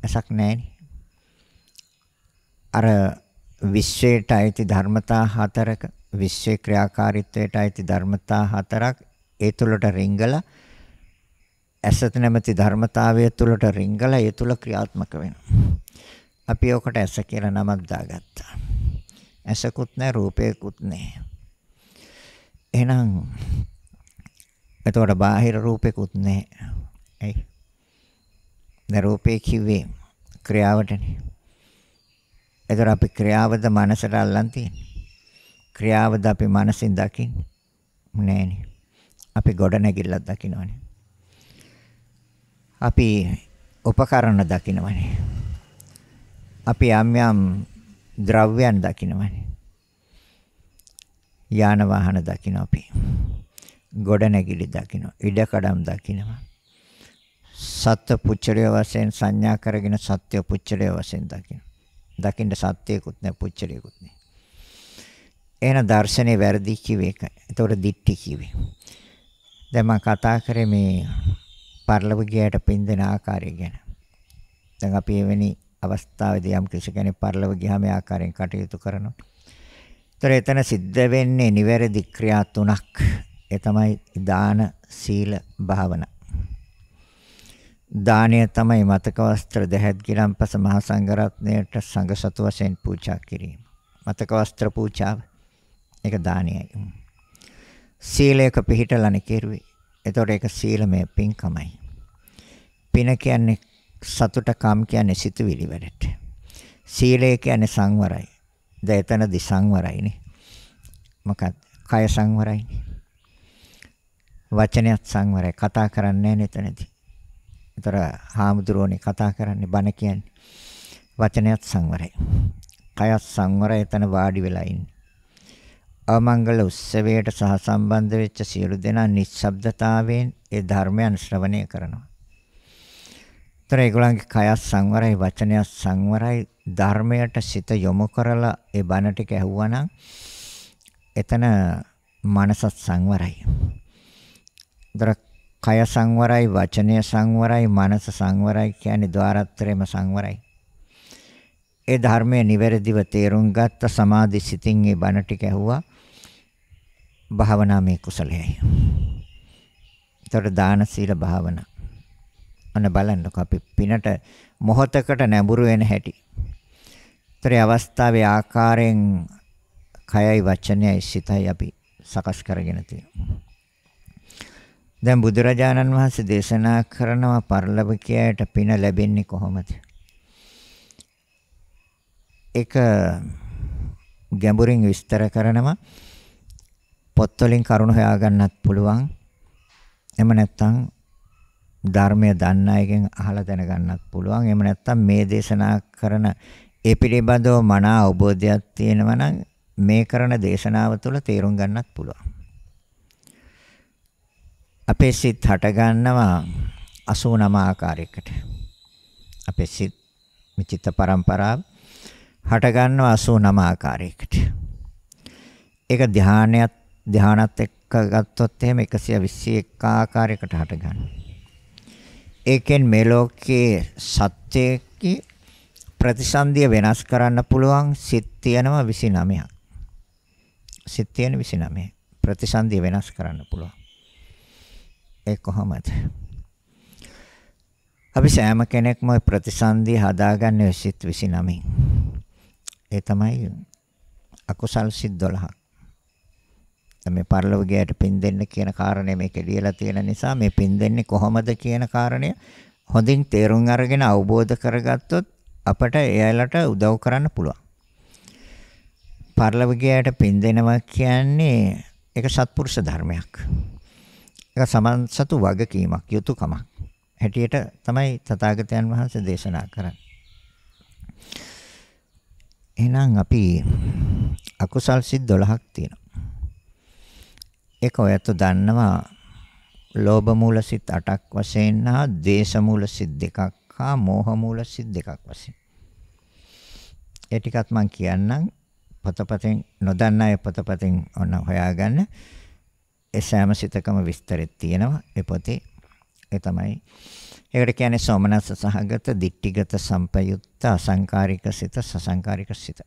ඇසක් නැහැනේ. අර විශ්වයට අයිති ධර්මතා හතරක විශ්ව ක්‍රියාකාරීත්වයට අයිති ධර්මතා හතරක් ඒ තුළට රිංගලා ඇසත නැමැති ධර්මතාවය තුළට රිංගලා ඒ තුළ ක්‍රියාත්මක වෙනවා. අපි ඔකට ඇස කියලා නමක් දාගත්තා. ඇසකුත් නැහැ රූපයකුත් නැහැ. එහෙනම් එතකොට බාහිර රූපෙකුත් නැහැ. ඇයි? දැන් රූපේ කිව්වේ ක්‍රියාවටනේ. එතකොට අපි ක්‍රියාවද මනසට අල්ලන් තියෙන්නේ. ක්‍රියාවද අපි මනසින් දකින්නේ නෑනේ. අපි ගොඩ නැගිල්ලක් දකින්නවනේ. අපි උපකරණ දකින්නවනේ. අපි යම් ද්‍රව්‍යයන් දකින්නවනේ. යාන වාහන දකින්න අපි. ගොඩ නැගිලි දකින්න. ඉඩකඩම් දකින්නවා. සත්‍ය පුච්චලය වශයෙන් සංඥා කරගෙන සත්‍ය පුච්චලය වශයෙන් දකින්න. දකින්න සත්‍යයකුත් නැහැ පුච්චලයකුත් නැහැ. එහෙනම් දර්ශනේ වැරදි කිව්වේ ඒකයි. ඒතකොට දිට්ඨි කිව්වේ. දැන් මම කතා කරේ මේ පරිලව ගියට පින්දෙන ආකාරය ගැන. දැන් අපි එවැනි අවස්ථාවේදී යම් කිසි කෙනෙක් පරිලව ගියාම ඒ ආකාරයෙන් කටයුතු කරනවා. ඒතර එතන සිද්ධ වෙන්නේ නිවැරදි ක්‍රියා තුනක්. ඒ තමයි දාන, සීල, භාවනා. දානය තමයි මතක වස්ත්‍ර දහත් ගිලම්පස මහා සංඝරත්නයට සංඝ සතු වශයෙන් පූජා කිරීම. මතක වස්ත්‍ර පූජාව ඒක දානයයි. සීලයක පිළිහිටලානේ කෙරුවේ. එතකොට ඒක සීලමය පින්කමයි. පින කියන්නේ සතුට, කම් කියන්නේ සිතුවිලි වලට. සීලය කියන්නේ සංවරයි. දැන් එතනදී සංවරයිනේ. මොකක්ද? කය සංවරයිනේ. වචනයත් සංවරයි. කතා කරන්නේ නැහැ එතනදී. ඒතර හාමුදුරුවනේ කතා කරන්නේ බණ කියන්නේ. වචනයත් සංවරයි. කයත් සංවරයි. එතන වාඩි වෙලා ඉන්නේ. අමංගල උත්සවයට සහ සම්බන්ධ වෙච්ච සියලු දෙනා නිශ්ශබ්දතාවයෙන් ඒ ධර්මයන් ශ්‍රවණය කරනවා. ඒතර ඒගොල්ලන්ගේ කයත් සංවරයි, වචනයත් සංවරයි. ධර්මයට සිත යොමු කරලා ඒ බණ ටික ඇහුවනම් එතන මනසත් සංවරයි. ඒතර කය සංවරයි, වචනය සංවරයි, මනස සංවරයි කියන්නේ ద్వාරත්‍රයම සංවරයි. ඒ ධර්මයේ නිවැරදිව තේරුම් ගත්ත සමාධි සිතින් ඒ බණ ටික ඇහුවා. භාවනාමය කුසලයයි. ඒතර දාන, සීල, භාවනා. අන්න බලන්නකො අපි පිනට මොහතකට නැඹුරු වෙන හැටි. ඒතර අවස්ථාවේ ආකාරයෙන් කයයි, වචනයයි, සිතයි අපි සකස් කරගෙන තියෙනවා. දැන් බුදුරජාණන් වහන්සේ දේශනා කරනවා පරලෝකයට පින ලැබෙන්නේ කොහොමද? ඒක ගැඹුරින් විස්තර කරනවා. පොත්වලින් කරුණු හොයාගන්නත් පුළුවන්. එහෙම නැත්නම් ධර්මය දන්න අයගෙන් අහලා දැනගන්නත් පුළුවන්. එහෙම නැත්නම් මේ දේශනා කරන ඒ පිළිබඳව මනා අවබෝධයක් තියෙනවා නම් මේ කරන දේශනාව තුළ තේරුම් ගන්නත් පුළුවන්. අපේ සිත් හට ගන්නවා 89 ආකාරයකට. අපේ සිත් චිත්ත පරම්පරාව හට ගන්නවා 89 ආකාරයකට. ඒක ධානයත් එක්ක ගත්තොත් එහෙම 121 ආකාරයකට හට ගන්නවා. ඒකෙන් මේ ලෝකයේ සත්‍යයේ ප්‍රතිසන්දිය වෙනස් කරන්න පුළුවන් සිත් තියෙනවා 29ක්. සිත් තියෙන 29. ප්‍රතිසන්දිය වෙනස් කරන්න පුළුවන්. ඒ කොහොමද? අපි සෑම කෙනෙක්ම ප්‍රතිසන්දිය හදාගන්නේ සිත් 29න්. ඒ තමයි අකුසල් සිත් 12ක්. මේ පරලෝකයට පින් දෙන්න කියන කාරණය මේකේ ලියලා තියෙන නිසා මේ පින් දෙන්නේ කොහොමද කියන කාරණය හොඳින් තේරුම් අරගෙන අවබෝධ කරගත්තොත් අපට එයාලට උදව් කරන්න පුළුවන්. පරලෝකයට පින් දෙනවා කියන්නේ ඒක සත්පුරුෂ ධර්මයක්. ඒක සමන්සතු වගකීමක්, යුතුයකමක්. හැටියට තමයි තථාගතයන් වහන්සේ දේශනා කරන්නේ. එහෙනම් අපි අකුසල් සිත් 12ක් තියෙනවා. ඒක ඔයත් දන්නවා ලෝභ මූල සිත් 8ක් වශයෙන් හා ද්වේෂ මූල සිත් 2ක් හා මෝහ මූල සිත් 2ක් වශයෙන්. ඒ ටිකත් මම කියන්නම් පොතපතෙන් නොදන්න අය පොතපතෙන් ඔන්න හොයාගන්න. ඒ සෑම සිතකම විස්තරෙත් තියෙනවා ඒ පොතේ. ඒ තමයි ඒකට කියන්නේ සෝමනස්ස සහගත, ditthිගත, සම්පයුක්ත, අසංකාරික සිත, සසංකාරික සිත.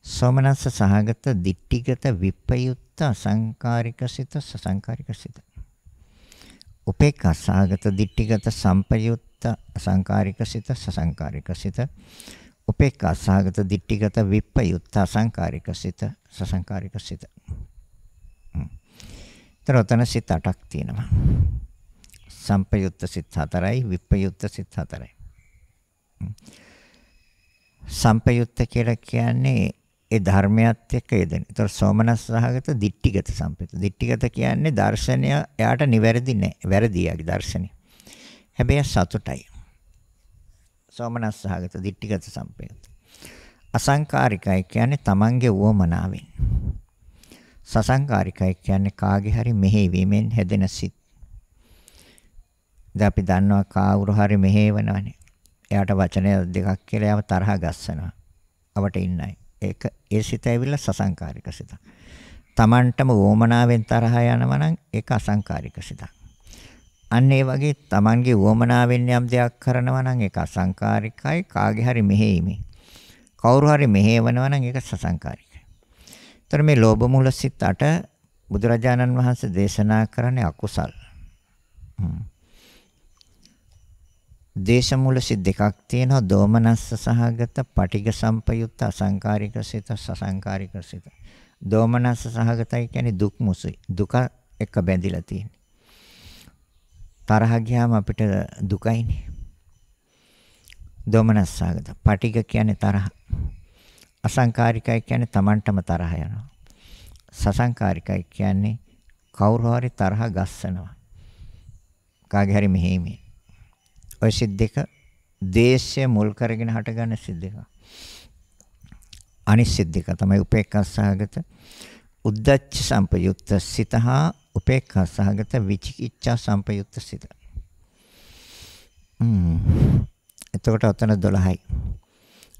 සෝමනස්ස සහගත දිට්ඨිගත විප්පයුත්ත අසංකාරික සිත සසංකාරික සිත. උපේක්ඛා සහගත දිට්ඨිගත සම්පයුත්ත අසංකාරික සිත සසංකාරික සිත. උපේක්ඛා සහගත දිට්ඨිගත විප්පයුත්ත අසංකාරික සිත සසංකාරික සිත. තරතන සිත 8ක් තියෙනවා. සම්පයුත්ත සිත 4යි විප්පයුත්ත සිත 4යි. සම්පයුත්ත කියලා කියන්නේ ඒ ධර්මයත් එක්ක යෙදෙන. ඒතර සෝමනස් සහගත දිට්ඨිගත සම්පයුත්ත. දිට්ඨිගත කියන්නේ දර්ශනය එයාට නිවැරදි නැහැ. වැරදි යාගේ දර්ශනය. හැබැයි සතුටයි. සෝමනස් සහගත දිට්ඨිගත සම්පයුත්ත. අසංකාරිකයි කියන්නේ තමන්ගේ උවමනාවෙන්. සසංකාරිකයි කියන්නේ කාගේ හරි මෙහෙවීමෙන් හැදෙන සිත්. දැන් අපි දන්නවා කාවුරු හරි මෙහෙවනවනේ. එයාට වචන දෙකක් කියලා යව තරහ ගස්සනවා. අපට ඉන්නයි. ඒක ඒ සිත ඇවිල්ලා සසංකාරික සිත. තමන්ටම වොමනාවෙන් තරහ යනවා නම් ඒක අසංකාරික සිතක්. අන්න ඒ වගේ තමන්ගේ වොමනාවෙන් යම් දෙයක් කරනවා නම් ඒක අසංකාරිකයි. කාගේ හරි මෙහෙීමේ. කවුරු හරි මෙහෙවනවා නම් ඒක සසංකාරිකයි. ඒතර මේ ලෝභ මූල සිත් 8 බුදුරජාණන් වහන්සේ දේශනා කරන්නේ අකුසල්. දේශ මූල සිත් දෙකක් තියෙනවා. දෝමනස්ස සහගත පටිඝ සම්පයුත්ත අසංකාරික සිත සසංකාරික සිත. දෝමනස්ස සහගතයි කියන්නේ දුක් මුසුයි. දුක එක බැඳිලා තියෙන්නේ. තරහ ගියාම අපිට දුකයිනේ. දෝමනස්ස සහගත. පටිඝ කියන්නේ තරහ. අසංකාරිකයි කියන්නේ Tamanටම තරහ යනවා. සසංකාරිකයි කියන්නේ කවුරු හරි තරහ ගස්සනවා. කාගේ හරි මෙහෙමයි. ඔය සිත් දෙක දේශය මුල් කරගෙන හටගන්න සිත් දෙක. අනිත් සිත් දෙක තමයි උපේක්ඛා සහගත උද්දච්ච සම්පයුක්ත සිත හා උපේක්ඛා සහගත විචිකිච්ඡා සම්පයුක්ත සිත. එතකොට ඔතන 12යි.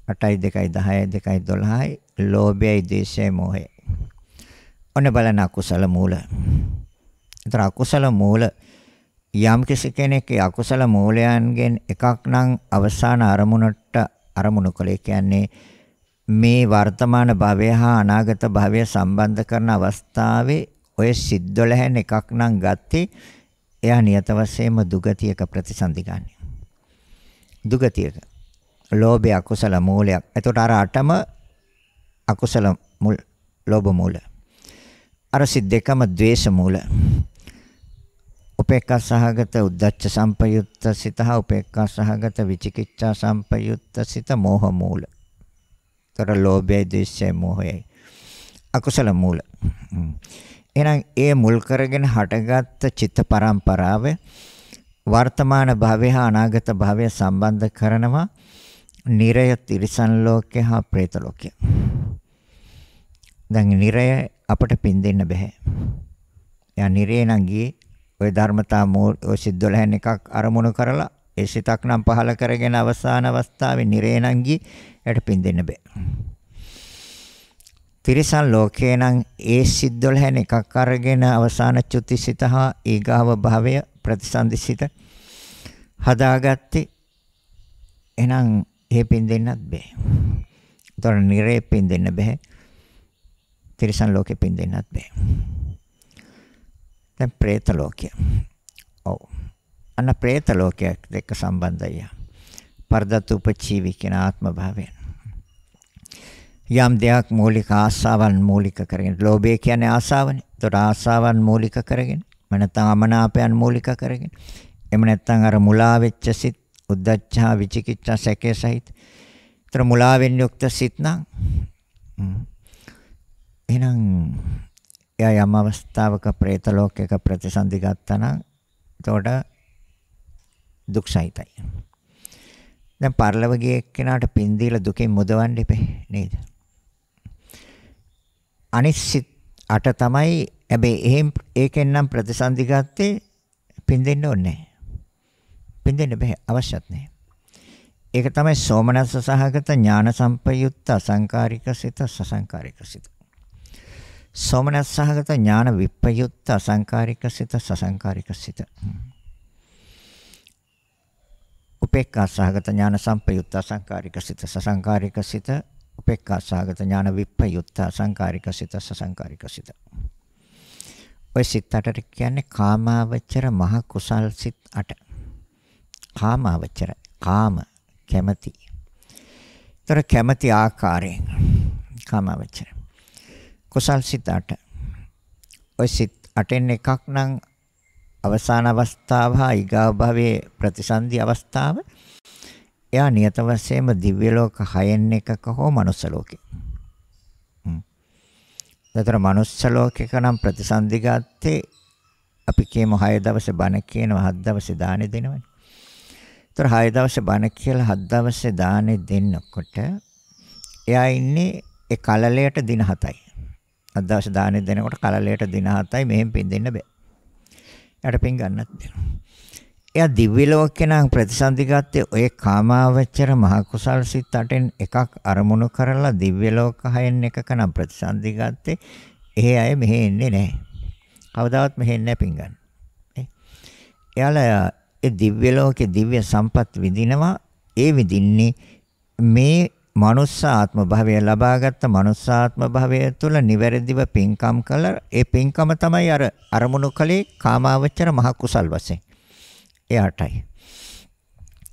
8යි 2යි 10යි 2යි 12යි ලෝභයයි දේශයයි මොහයයි. ඔන්න බලන්න අකුසල මූල. ඒතර අකුසල මූල යම් කෙනෙක් අකුසල මූලයන්ගෙන් එකක් නම් අවසාන අරමුණට අරමුණු කලේ කියන්නේ මේ වර්තමාන භවය හා අනාගත භවය සම්බන්ධ කරන අවස්ථාවේ ඔය සිත් 12න් එකක් නම් ගත්තේ එයා නියත වශයෙන්ම දුගතියක ප්‍රතිසන්දි ගන්න. දුගතියක ලෝභය අකුසල මූලයක්. එතකොට අර 8ම අකුසල මූල ලෝභ මූල. අර සිත් දෙකම ද්වේෂ මූල. උපේක්ඛා සහගත උද්දච්ච සම්පයුත්ත සිත හා උපේක්ඛා සහගත විචිකිච්ඡා සම්පයුත්ත සිත මෝහ මූල. තර ලෝභයයි ද්වේෂයයි මොහයයි අකුසල මූල. එහෙනම් ඒ මුල් කරගෙන හටගත් චිත්ත පරම්පරාව වර්තමාන භවය හා අනාගත භවය සම්බන්ධ කරනවා නිරය තිරිසන් ලෝකය හා പ്രേත ලෝකය. දැන් නිරය අපට පින් දෙන්න බෑ. යා නිරේ නම් ගියේ ඔය ධර්මතා ඔය සිත් 12න් එකක් අරමුණු කරලා ඒ සිතක් නම් පහල කරගෙන අවසාන අවස්ථාවේ නිරේ නම් ගියේ යට පින් දෙන්න බෑ. තිරිසන් ලෝකේ නම් ඒ සිත් 12න් එකක් අරගෙන අවසාන චුතිසිත හා ඊගාව භවය ප්‍රතිසන්දිසිත හදාගත්තේ. එහෙනම් ඒ පින් දෙන්නත් බෑ. ඒතර නිරේ පින් දෙන්න බෑ. තිරිසන් ලෝකේ පින් දෙන්නත් බෑ. දැන් പ്രേත ලෝකය. ඔව්. අන්න പ്രേත ලෝකයක් එක්ක සම්බන්ධය. පරදතුපචීවි කියන ආත්ම භාවය. යම් දෙයක් මූලික ආශාවන් මූලික කරගෙන ලෝභය කියන්නේ ආශාවනේ. ඒතකොට ආශාවන් මූලික කරගෙන මම නැත්නම් අමනාපයන් මූලික කරගෙන එහෙම නැත්නම් අර මුලා වෙච්ච සිත් උද්දච්චා විචිකිච්ඡා සැකේ සහිත. ඒතර මුලාවෙන් යුක්ත සිත් නම් එහෙනම් එයා යම් අවස්ථාවක പ്രേත ලෝකයක ප්‍රතිසන්දි ගත්තා නම් එතකොට දුක් සහිතයි. දැන් පරලොව ගිය එක්කෙනාට පින් දීලා දුකෙන් මුදවන්න ඉපේ නේද? අනිශ්චිත 8 තමයි. හැබැයි එහෙන් ඒකෙන් නම් ප්‍රතිසන්දි ගත්තේ පින් දෙන්න ඕනේ නැහැ. පින් දෙන්න බෑ, අවශ්‍යත් නැහැ. ඒක තමයි සෝමනස්ස සහගත ඥාන සම්පයුක්ත අසංකාරික සිත සසංකාරික සිත. සෝමනස්ස සහගත ඥාන විප්පයුක්ත අසංකාරික සිත සසංකාරික සිත. උපේක්ඛා සහගත ඥාන සම්පයුක්ත අසංකාරික සිත සසංකාරික සිත උපේක්ඛා සහගත ඥාන විප්පයුත්ත සංකාරික සිත සසංකාරික සිත. ඔය සිත් 8ට කියන්නේ කාමාවචර මහ කුසල් සිත් 8. කාමාවචර කාම කැමැති. ତර කැමැති ආකාරයෙන් කාමාවචර. කුසල් සිත් 8. ඔය සිත් 8න් එකක් නම් අවසාන අවස්ථාව හා ඊගාව භවයේ ප්‍රතිසන්දි අවස්ථාව. එයා නියත වශයෙන්ම දිව්‍ය ලෝක 6න් එකක හෝ මනුස්ස ලෝකේ. ඒතර මනුස්ස ලෝකයක නම් ප්‍රතිසන්දි ගත්තේ අපි කියමු 6 දවසේ බණ කියනවා 7 දවසේ දානෙ දෙනවනේ. ඒතර 6 දවසේ බණ කියලා 7 දවසේ දානෙ දෙන්නකොට එයා ඉන්නේ ඒ කලලයට දින 7යි. 7 දවසේ දානෙ දෙනකොට කලලයට දින 7යි මෙහෙම පින් දෙන්න බෑ. එයාට පින් ගන්නත් බෑ. එයා දිව්‍ය ලෝකේ නම් ප්‍රතිසන්දි ගත්තේ ඔය කාමාවචර මහ කුසල් සිත් 8න් එකක් අරමුණු කරලා දිව්‍ය ලෝක 6න් එකක නම් ප්‍රතිසන්දි ගත්තේ එහෙ අය මෙහෙ එන්නේ නැහැ. කවදාවත් මෙහෙ එන්නේ නැහැ පින් ගන්න. එයාලා ඒ දිව්‍ය ලෝකේ දිව්‍ය සම්පත් විඳිනවා. ඒ විඳින්නේ මේ මනුස්ස ආත්ම භාවය ලබාගත් මනුස්ස ආත්ම භාවය තුළ නිවැරදිව පින්කම් කළ ඒ පින්කම තමයි අර අරමුණු කලේ කාමාවචර මහ කුසල් වශයෙන්. එයාටයි.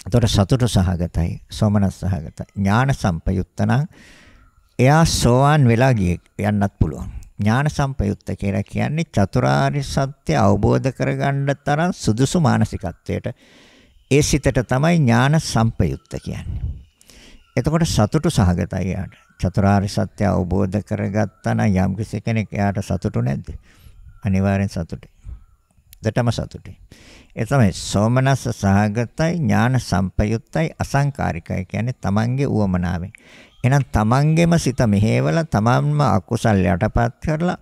ඒතර සතුට සහගතයි, සෝමනස් සහගතයි. ඥාන සම්පයුක්ත නම් එයා සෝවාන් වෙලා යන්නත් පුළුවන්. ඥාන සම්පයුක්ත කියලා කියන්නේ චතුරාර්ය සත්‍ය අවබෝධ කරගන්න තරම් සුදුසු මානසිකත්වයට ඒ සිතට තමයි ඥාන සම්පයුක්ත කියන්නේ. එතකොට සතුට සහගතයි එයාට. චතුරාර්ය සත්‍ය අවබෝධ කරගත්තා නම් යම් කෙනෙක් එයාට සතුටු නැද්ද? අනිවාර්යෙන් සතුටුයි. දෙටම සතුටුයි. ඒ තමයි සෝමනස්ස සහගතයි ඥාන සම්පයුක්තයි අසංකාරිකයි කියන්නේ තමන්ගේ උවමනාවෙන්. එහෙනම් තමන්ගේම සිත මෙහෙवला තමන්ම අකුසල් යටපත් කරලා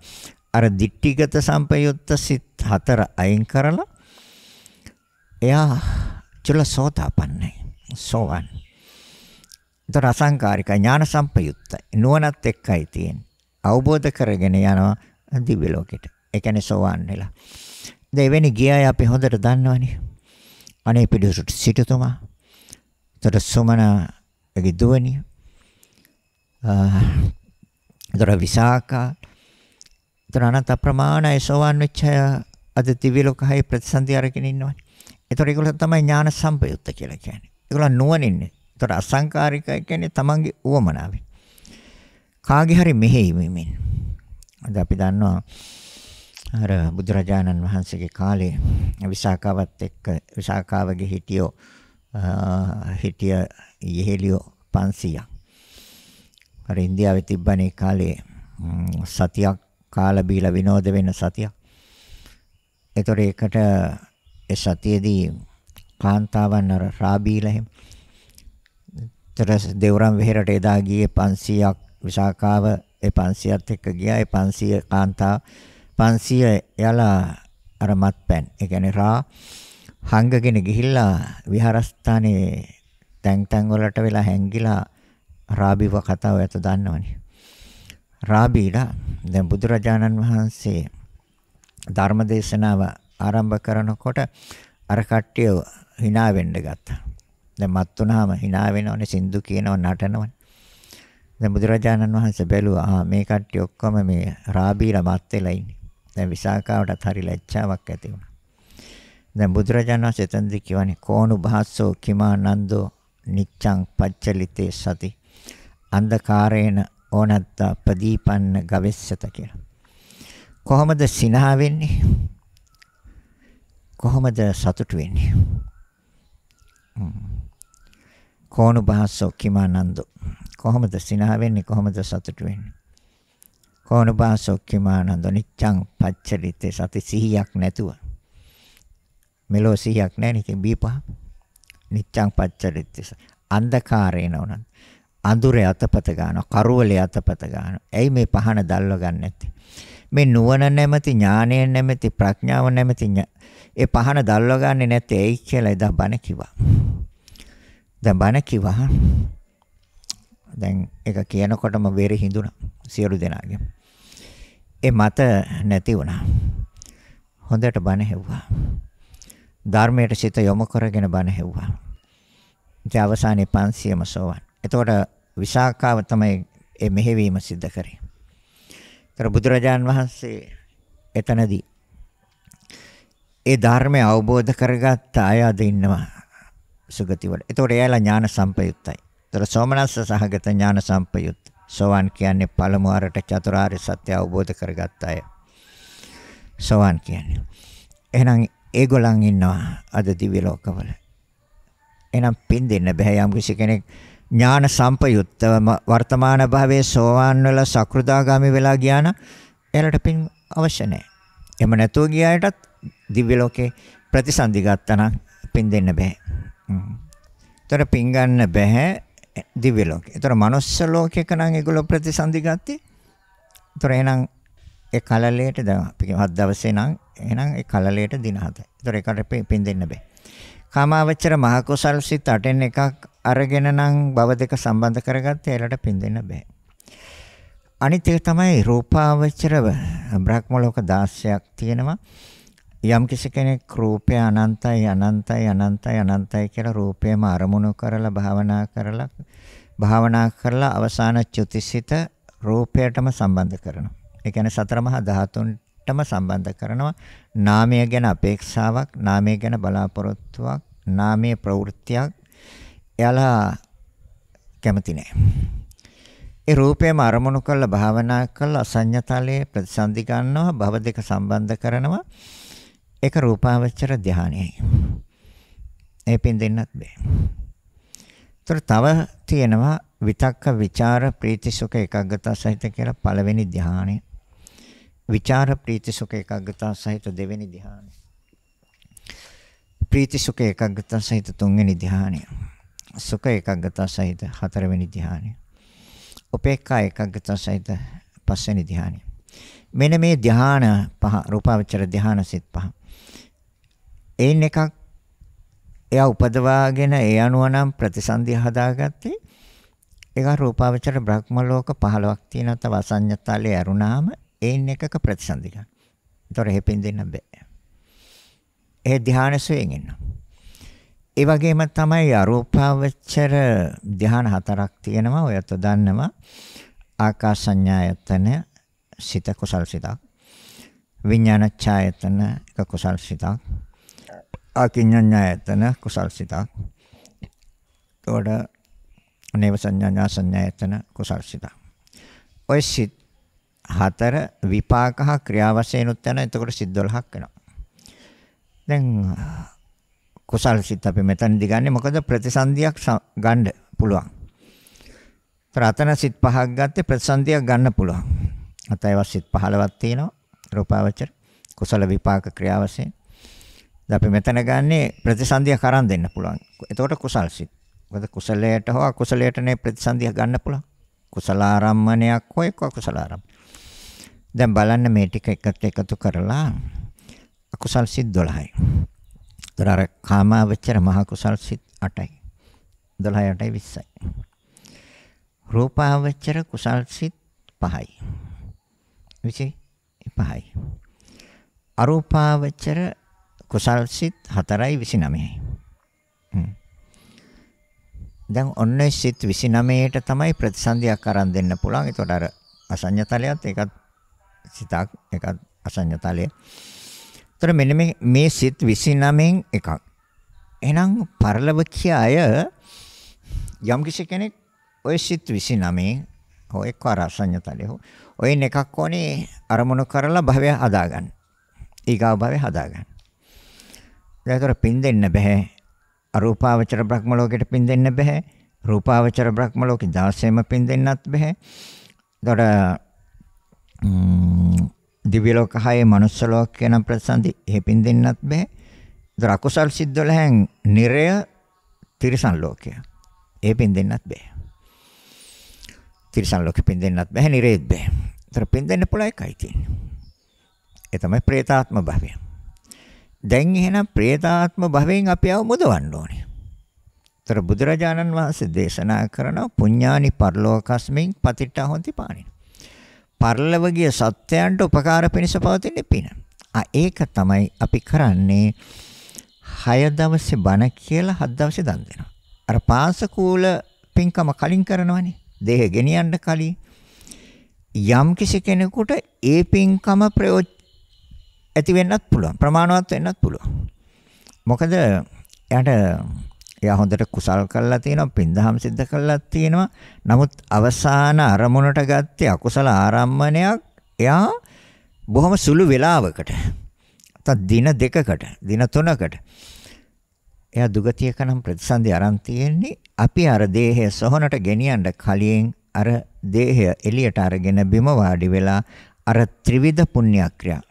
අර දිට්ඨිගත සම්පයුක්ත සිත් 4 අයින් කරලා එයා චුල්ලසෝතාපන්නයි. සෝවන්. ඒතර අසංකාරික ඥාන සම්පයුක්තයි. නුවණත් එක්කයි තියෙන්නේ. අවබෝධ කරගෙන යනවා දිව්‍ය ලෝකෙට. ඒ කියන්නේ සෝවන් වෙලා. දෙවෙනි ගියයි අපි හොඳට දන්නවනේ. අනේ පිළිසුට සිටුතුමා. ඒතර සුමනගේ දුවනිය. ඒතර විසාකා. ඒතර අනන්ත ප්‍රමාණයි සෝවන් වෙච්ච අද දිව්‍ය ලෝකයේ ප්‍රතිසන්දි අරගෙන ඉන්නවනේ. ඒතර ඒගොල්ලෝ තමයි ඥාන සම්පයුක්ත කියලා කියන්නේ. ඒගොල්ලෝ නුවණින්නේ. ඒතර අසංකාරිකයි කියන්නේ තමන්ගේ උවමනාවෙන්. කාගේ හරි මෙහෙයීමෙන්. අද අපි දන්නවා අර බුදුරජාණන් වහන්සේගේ කාලේ විසාකාවත් එක්ක විසාකාවගේ හිටිය යෙහෙලියෝ 500ක්. අර ඉන්දියාවේ තිබ්බනේ කාලේ සතියක් කාලා බීලා විනෝද වෙන සතියක්. ඒතර ඒකට ඒ සතියේදී කාන්තාවන් අර රාබීලා එහෙම. ඒතර දෙවරම් වෙහෙරට එදා ගියේ 500ක් විසාකාව ඒ 500ත් එක්ක ගියා. ඒ 500 කාන්තා 500 යලා අර මත්පැන් ඒ කියන්නේ රා හංගගෙන ගිහිල්ලා විහාරස්ථානයේ තැන් වලට වෙලා හැංගිලා රාබීව කතාව ඇත දන්නවනේ. රාබීලා දැන් බුදුරජාණන් වහන්සේ ධර්මදේශනාව ආරම්භ කරනකොට අර කට්ටිය hina වෙන්න ගත්තා. දැන් මත් වුණාම hina වෙනවනේ සින්දු කියනව නටනවනේ. දැන් බුදුරජාණන් වහන්සේ බැලුවා මේ කට්ටිය ඔක්කොම මේ රාබීලා මත් වෙලා ඉන්නේ. දැන් විසාකාවටත් හරි ලැජ්ජාවක් ඇති වුණා. දැන් බුදුරජාණන් වහන්සේ එතනදී කියවනේ කෝණු භාසෝ කිමානන්දෝ නිච්ඡං පච්චලිතේ සති අන්ධකාරේන ඕනත්ත ප්‍රදීපන්න ගවෙස්සත කියලා. කොහොමද සිනහ වෙන්නේ? කොහොමද සතුට වෙන්නේ? කෝණු භාසෝ කිමානන්දෝ කොහොමද සිනහ වෙන්නේ? කොහොමද සතුට වෙන්නේ? කෝණ භාසොක්කමානන්ද නිච්ඡං පච්චලිතේ සති සිහියක් නැතුව මෙලෝ සිහියක් නැහැ නේ බීපහ නිච්ඡං පච්චලිතේ අන්ධකාරේන උනන් අඳුරේ අතපත ගන්නවා කරුවලේ අතපත ගන්නවා. ඇයි මේ පහන දැල්ව ගන්න නැත්තේ? මේ නුවණ නැමැති ඥානය නැමැති ප්‍රඥාව නැමැති ඒ පහන දැල්ව ගන්නේ නැත්තේ ඇයි කියලා එදා බණ කිව්වා. දැන් බණ කිව්වා. දැන් ඒක කියනකොටම වෙර හිඳුණා සියලු දෙනාගේ. ඒ මත නැති වුණා. හොඳට බණ හෙව්වා. ධර්මයට සිත යොමු කරගෙන බණ හෙව්වා. ඉතින් අවසානයේ 500ම සෝවන්. එතකොට විසාකාව තමයි ඒ මෙහෙවීම සිද්ධ කරේ. ඒතර බුදුරජාන් වහන්සේ එතනදී ඒ ධර්මය අවබෝධ කරගත්ත අය අද ඉන්නවා සුගතිවල. ඒතකොට එයාලා ඥාන සම්පයුත්තයි. ඒතර සෝමනස්ස සහගත ඥාන සම්පයුත්. සෝවාන් කියන්නේ පළමු අරට චතුරාර්ය සත්‍ය අවබෝධ කරගත්ත අය. සෝවාන් කියන්නේ. එහෙනම් ඒගොල්ලන් ඉන්නවා අද දිව්‍ය ලෝකවල. එහෙනම් පින් දෙන්න බෑ යම් කිසි කෙනෙක් ඥාන සම්පයුත්තව වර්තමාන භවයේ සෝවාන් වල සකෘදාගාමි වෙලා ගියා නම් එයාලට පින් අවශ්‍ය නැහැ. එහෙම නැතුව ගියාටත් දිව්‍ය ලෝකේ ප්‍රතිසන්දි ගත්තා නම් පින් දෙන්න බෑ. ඒතර පින් ගන්න බෑ දිව්‍ය ලෝකේ. ඒතර මනුස්ස ලෝකයක නම් ඒගොල්ලෝ ප්‍රතිසන්දි ගත්තේ. ඒතර එහෙනම් ඒ කලලයට දැන් අපි හත් දවසේ නම් එහෙනම් ඒ කලලයට දින 7යි. ඒතර ඒකට පින් දෙන්න බෑ. කාමාවචර මහ කුසල් සිත් 8න් එකක් අරගෙන නම් භව දෙක සම්බන්ධ කරගත්තේ ඒලට පින් දෙන්න බෑ. අනිත් එක තමයි රූපාවචර බ්‍රහ්ම ලෝක 16ක් තියෙනවා. යම් කිසි කෙනෙක් රූපය අනන්තයි අනන්තයි අනන්තයි අනන්තයි කියලා රූපයම අරමුණු කරලා භාවනා කරලා අවසාන චුතිසිත රූපයටම සම්බන්ධ කරනවා. ඒ කියන්නේ සතර මහා ධාතුන්ටම සම්බන්ධ කරනවා. නාමය ගැන අපේක්ෂාවක්, නාමය ගැන බලාපොරොත්තුවක්, නාමයේ ප්‍රවෘත්තියක් එයාලා කැමති නැහැ. ඒ රූපයම අරමුණු කරලා භාවනා කරලා අසඤ්ඤතලයේ ප්‍රතිසන්දි ගන්නවා, භව දෙක සම්බන්ධ කරනවා. ඒක රූපාවචර ධානයයි. ඒ පින් දෙන්නත් බෑ. තව තියෙනවා විතක්ක ਵਿਚාර ප්‍රීති සුඛ ඒකාග්‍රතාව සහිත කියලා පළවෙනි ධානය. විචාර ප්‍රීති සුඛ ඒකාග්‍රතාව සහිත දෙවෙනි ධානය. ප්‍රීති සුඛ ඒකාග්‍රතාව සහිත තුන්වෙනි ධානය. සුඛ ඒකාග්‍රතාව සහිත හතරවෙනි ධානය. උපේක්ඛා ඒකාග්‍රතාව සහිත පස්වෙනි ධානය. මෙන්න මේ ධාන පහ රූපාවචර ධාන සිත් පහ. එයින් එකක් එයා උපදවාගෙන ඒ අනුව නම් ප්‍රතිසන්දිය හදාගත්තේ. ඒක රූපාවචර බ්‍රහ්ම ලෝක 15ක් තියෙනවා. තව අසඤ්ඤතලයේ අරුණාම එයින් එකක ප්‍රතිසන්දි ගන්න. ඒතොර හැපෙන් දෙන්න බෑ. ඒ ධාන සුවයෙන් ඉන්නවා. ඒ වගේම තමයි අරූපාවචර ධාන හතරක් තියෙනවා. ඔයත් දන්නවා. ආකාසඤ්ඤායතන සිත කුසල් සිතක්. විඥාන ඡායතන එක කුසල් සිතක්. ආකින්ඤ්ඤායතන කුසල් සිතක්. ඒකට නේව සංඥා සංඥායතන කුසල් සිතක්. ඔය සිත් හතර විපාක හා ක්‍රියා වශයෙන් උත් යන. එතකොට සිත් 12ක් වෙනවා. දැන් කුසල් සිත් අපි මෙතනදි ගන්නෙ මොකද ප්‍රතිසන්දියක් ගන්න පුළුවන්. ප්‍රාතන සිත් පහක් ගත්තේ ප්‍රතිසන්දියක් ගන්න පුළුවන්. අතේව සිත් 15ක් තියෙනවා. රූපාවචර කුසල විපාක ක්‍රියා වශයෙන්. දැන් අපි මෙතන ගන්නේ ප්‍රතිසන්දියක් අරන් දෙන්න පුළුවන්. එතකොට කුසල් සිත්. මොකද කුසලයට හෝ අකුසලයට නේ ප්‍රතිසන්දියක් ගන්න පුළුවන්. කුසල ආරම්මණයක් හෝ එක්ක අකුසල ආරම්ම. දැන් බලන්න මේ ටික එකට එකතු කරලා අකුසල් සිත් 12යි. ඒතර කාමාවචර මහ කුසල් සිත් 8යි. 12 8යි 20යි. රූපාවචර කුසල් සිත් 5යි. 25යි. අරූපාවචර කුසල් සිත් 4යි 29යි. දැන් ඔන්න සිත් 29ට තමයි ප්‍රතිසන්දියක් අරන් දෙන්න පුළුවන්. ඒතකොට අර අසඤ්ඤතලයත් ඒකත් සිතක් ඒකත් අසඤ්ඤතලය. ඒතර මෙන්න මේ සිත් 29න් එකක්. එහෙනම් පරලව කිය අය යම් කිසි කෙනෙක් ඔය සිත් 29 හෝ එක්ක අසඤ්ඤතලය හෝ ඔයින් එකක් ඕනේ අරමුණු කරලා භවය හදාගන්න. ඊගාව භවය හදාගන්න. ඒතර පින් දෙන්න බෑ. අරූපාවචර බ්‍රහ්ම ලෝකෙට පින් දෙන්න බෑ. රූපාවචර බ්‍රහ්ම ලෝකෙ 16ම පින් දෙන්නත් බෑ. ඒතර දිව්‍ය ලෝක 6 මනුස්ස ලෝක යන ප්‍රතිසන්දි එහෙ පින් දෙන්නත් බෑ. ඒතර අකුසල් සිත් 12න් නිරය තිරිසන් ලෝකය. ඒ පින් දෙන්නත් බෑ. තිරිසන් ලෝකෙ පින් දෙන්නත් බෑ. නිරේත් බෑ. ඒතර පින් දෙන්න පුළුවන් එකයි තියෙන්නේ. ඒ තමයි പ്രേතාත්ම භවය. දැන් එහෙනම් പ്രേතාත්ම භවයෙන් අපි අවමුදවන්න ඕනේ. ඒතර බුදුරජාණන් වහන්සේ දේශනා කරන පුඤ්ඤානි පරලෝකස්මින් පතිට්ඨ හොಂತಿ පාණින. පරලවගිය සත්‍යයන්ට උපකාර පිණිස පවතින පින. ඒක තමයි අපි කරන්නේ 6 දවසේ බණ කියලා 7 දවසේ දන් දෙනවා. අර පාසකූල පින්කම කලින් කරනවනේ. දේහ ගෙනියන්න කලින් යම් කිසි කෙනෙකුට ඒ පින්කම ඇති වෙන්නත් පුළුවන්. ප්‍රමාණවත් වෙන්නත් පුළුවන්. මොකද එයා හොඳට කුසල් කළා තියෙනවා, පින්දහම් සිද්ධ කළා තියෙනවා. නමුත් අවසාන අරමුණට ගත්තේ අකුසල ආරම්මණයක්. එයා බොහොම සුළු වේලාවකට, දින දෙකකට, දින තුනකට එයා දුගතියක නම් ප්‍රතිසන්දි අරන් තියෙන්නේ. අපි අර දේහය සොහනට ගෙනියන්න කලින් අර දේහය එළියට අරගෙන බිම වාඩි වෙලා අර ත්‍රිවිධ පුණ්‍යක්‍රියා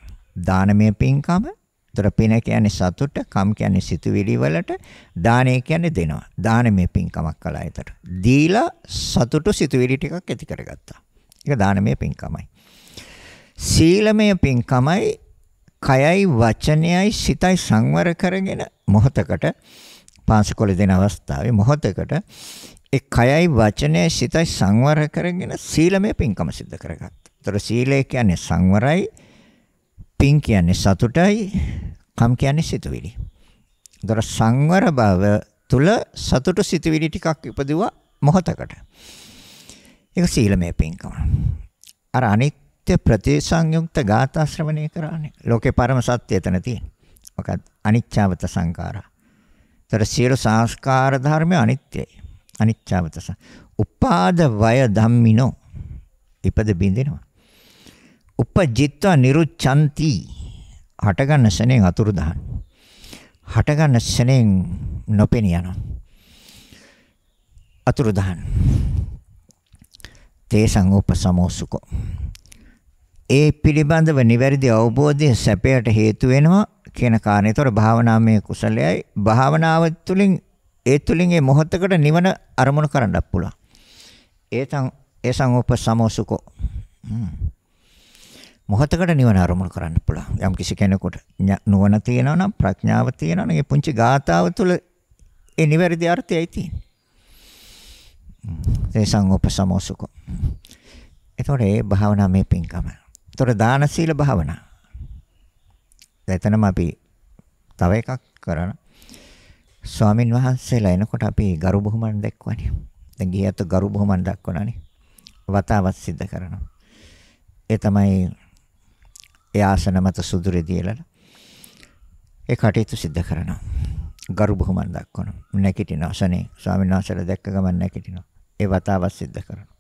දානමය පින්කම, ତොර පින කියන්නේ සතුට, කම් කියන්නේ සිතුවිලි වලට, දානය කියන්නේ දෙනවා. දානමය පින්කමක් කළා ඒතර. දීලා සතුට සිතුවිලි ටිකක් ඇති කරගත්තා. ඒක දානමය පින්කමයි. සීලමය පින්කමයි කයයි වචනයයි සිතයි සංවර කරගෙන මොහතකට පාංශකොළ දෙන අවස්ථාවේ මොහතකට ඒ කයයි වචනයයි සිතයි සංවර කරගෙන සීලමය පින්කම සිද්ධ කරගත්තා. ඒතර සීලය කියන්නේ සංවරයි, පින් කියන්නේ සතුටයි, කම් කියන්නේ සිතුවිලි. ඒතර සංවර බව තුල සතුට සිතුවිලි ටිකක් ඉපදුවා මොහතකට. ඒක සීලමය පින්කම. අර අනිත්‍ය ප්‍රතිසංයුක්ත ගාථා ශ්‍රවණය කරන්නේ. ලෝකේ පරම සත්‍ය එතන තියෙනවා. මොකක්ද? අනිච්චවත සංඛාරා. ඒතර සියලු සංස්කාර ධර්ම අනිත්‍යයි. අනිච්චවත උපාද වය ධම්මිනෝ. ඉපද බින්දිනවා. උපජිත්වා නිරුච්ඡanti. හටගන්න ශරණෙන් අතුරුදහන්. හටගන්න ශරණෙන් නොපෙනී යනවා. අතුරුදහන්. තේසං උපසමෝසුකෝ. ඒ පිළිබඳව නිවැරදි අවබෝධය සැපයට හේතු වෙනවා කියන කාරණේ. ඒතර භාවනාමය කුසලයයි භාවනාව තුළින් ඒ මොහොතකට නිවන අරමුණු කරන්නත් පුළුවන්. ඒසං උපසමෝසුකෝ. මොහොතකට නිවන අරමුණු කරන්න පුළුවන්. යම් කිසි කෙනෙකුට නුවණ තියෙනවා නම්, ප්‍රඥාව තියෙනවා නම්, ඒ පුංචි ගාතාව තුළ ඒ නිවැරදි අර්ථයයි තියෙන්නේ. ඒසං උපසමෝසුකෝ. ඒතොර ඒ භාවනාමය පින්කම. ඒතොර දාන සීල භාවනා. එතනම අපි තව එකක් කරන ස්වාමින් වහන්සේලා එනකොට අපි ගරු බුහුමන් දැක්වනේ. දැන් ගියත් ගරු බුහුමන් දක්වනනේ. වතාවත් සිද්ධ කරනවා. ඒ තමයි ඒ ආසන මත සුදුරේ දීලා ඒ කටයුතු සිද්ධ කරනවා. ගරු බුහුමන් දක්වනවා. නැගිටිනවා සනේ. ස්වාමින් වහන්සේලා දැක්ක ගමන් නැගිටිනවා. ඒ වතාවත් සිද්ධ කරනවා.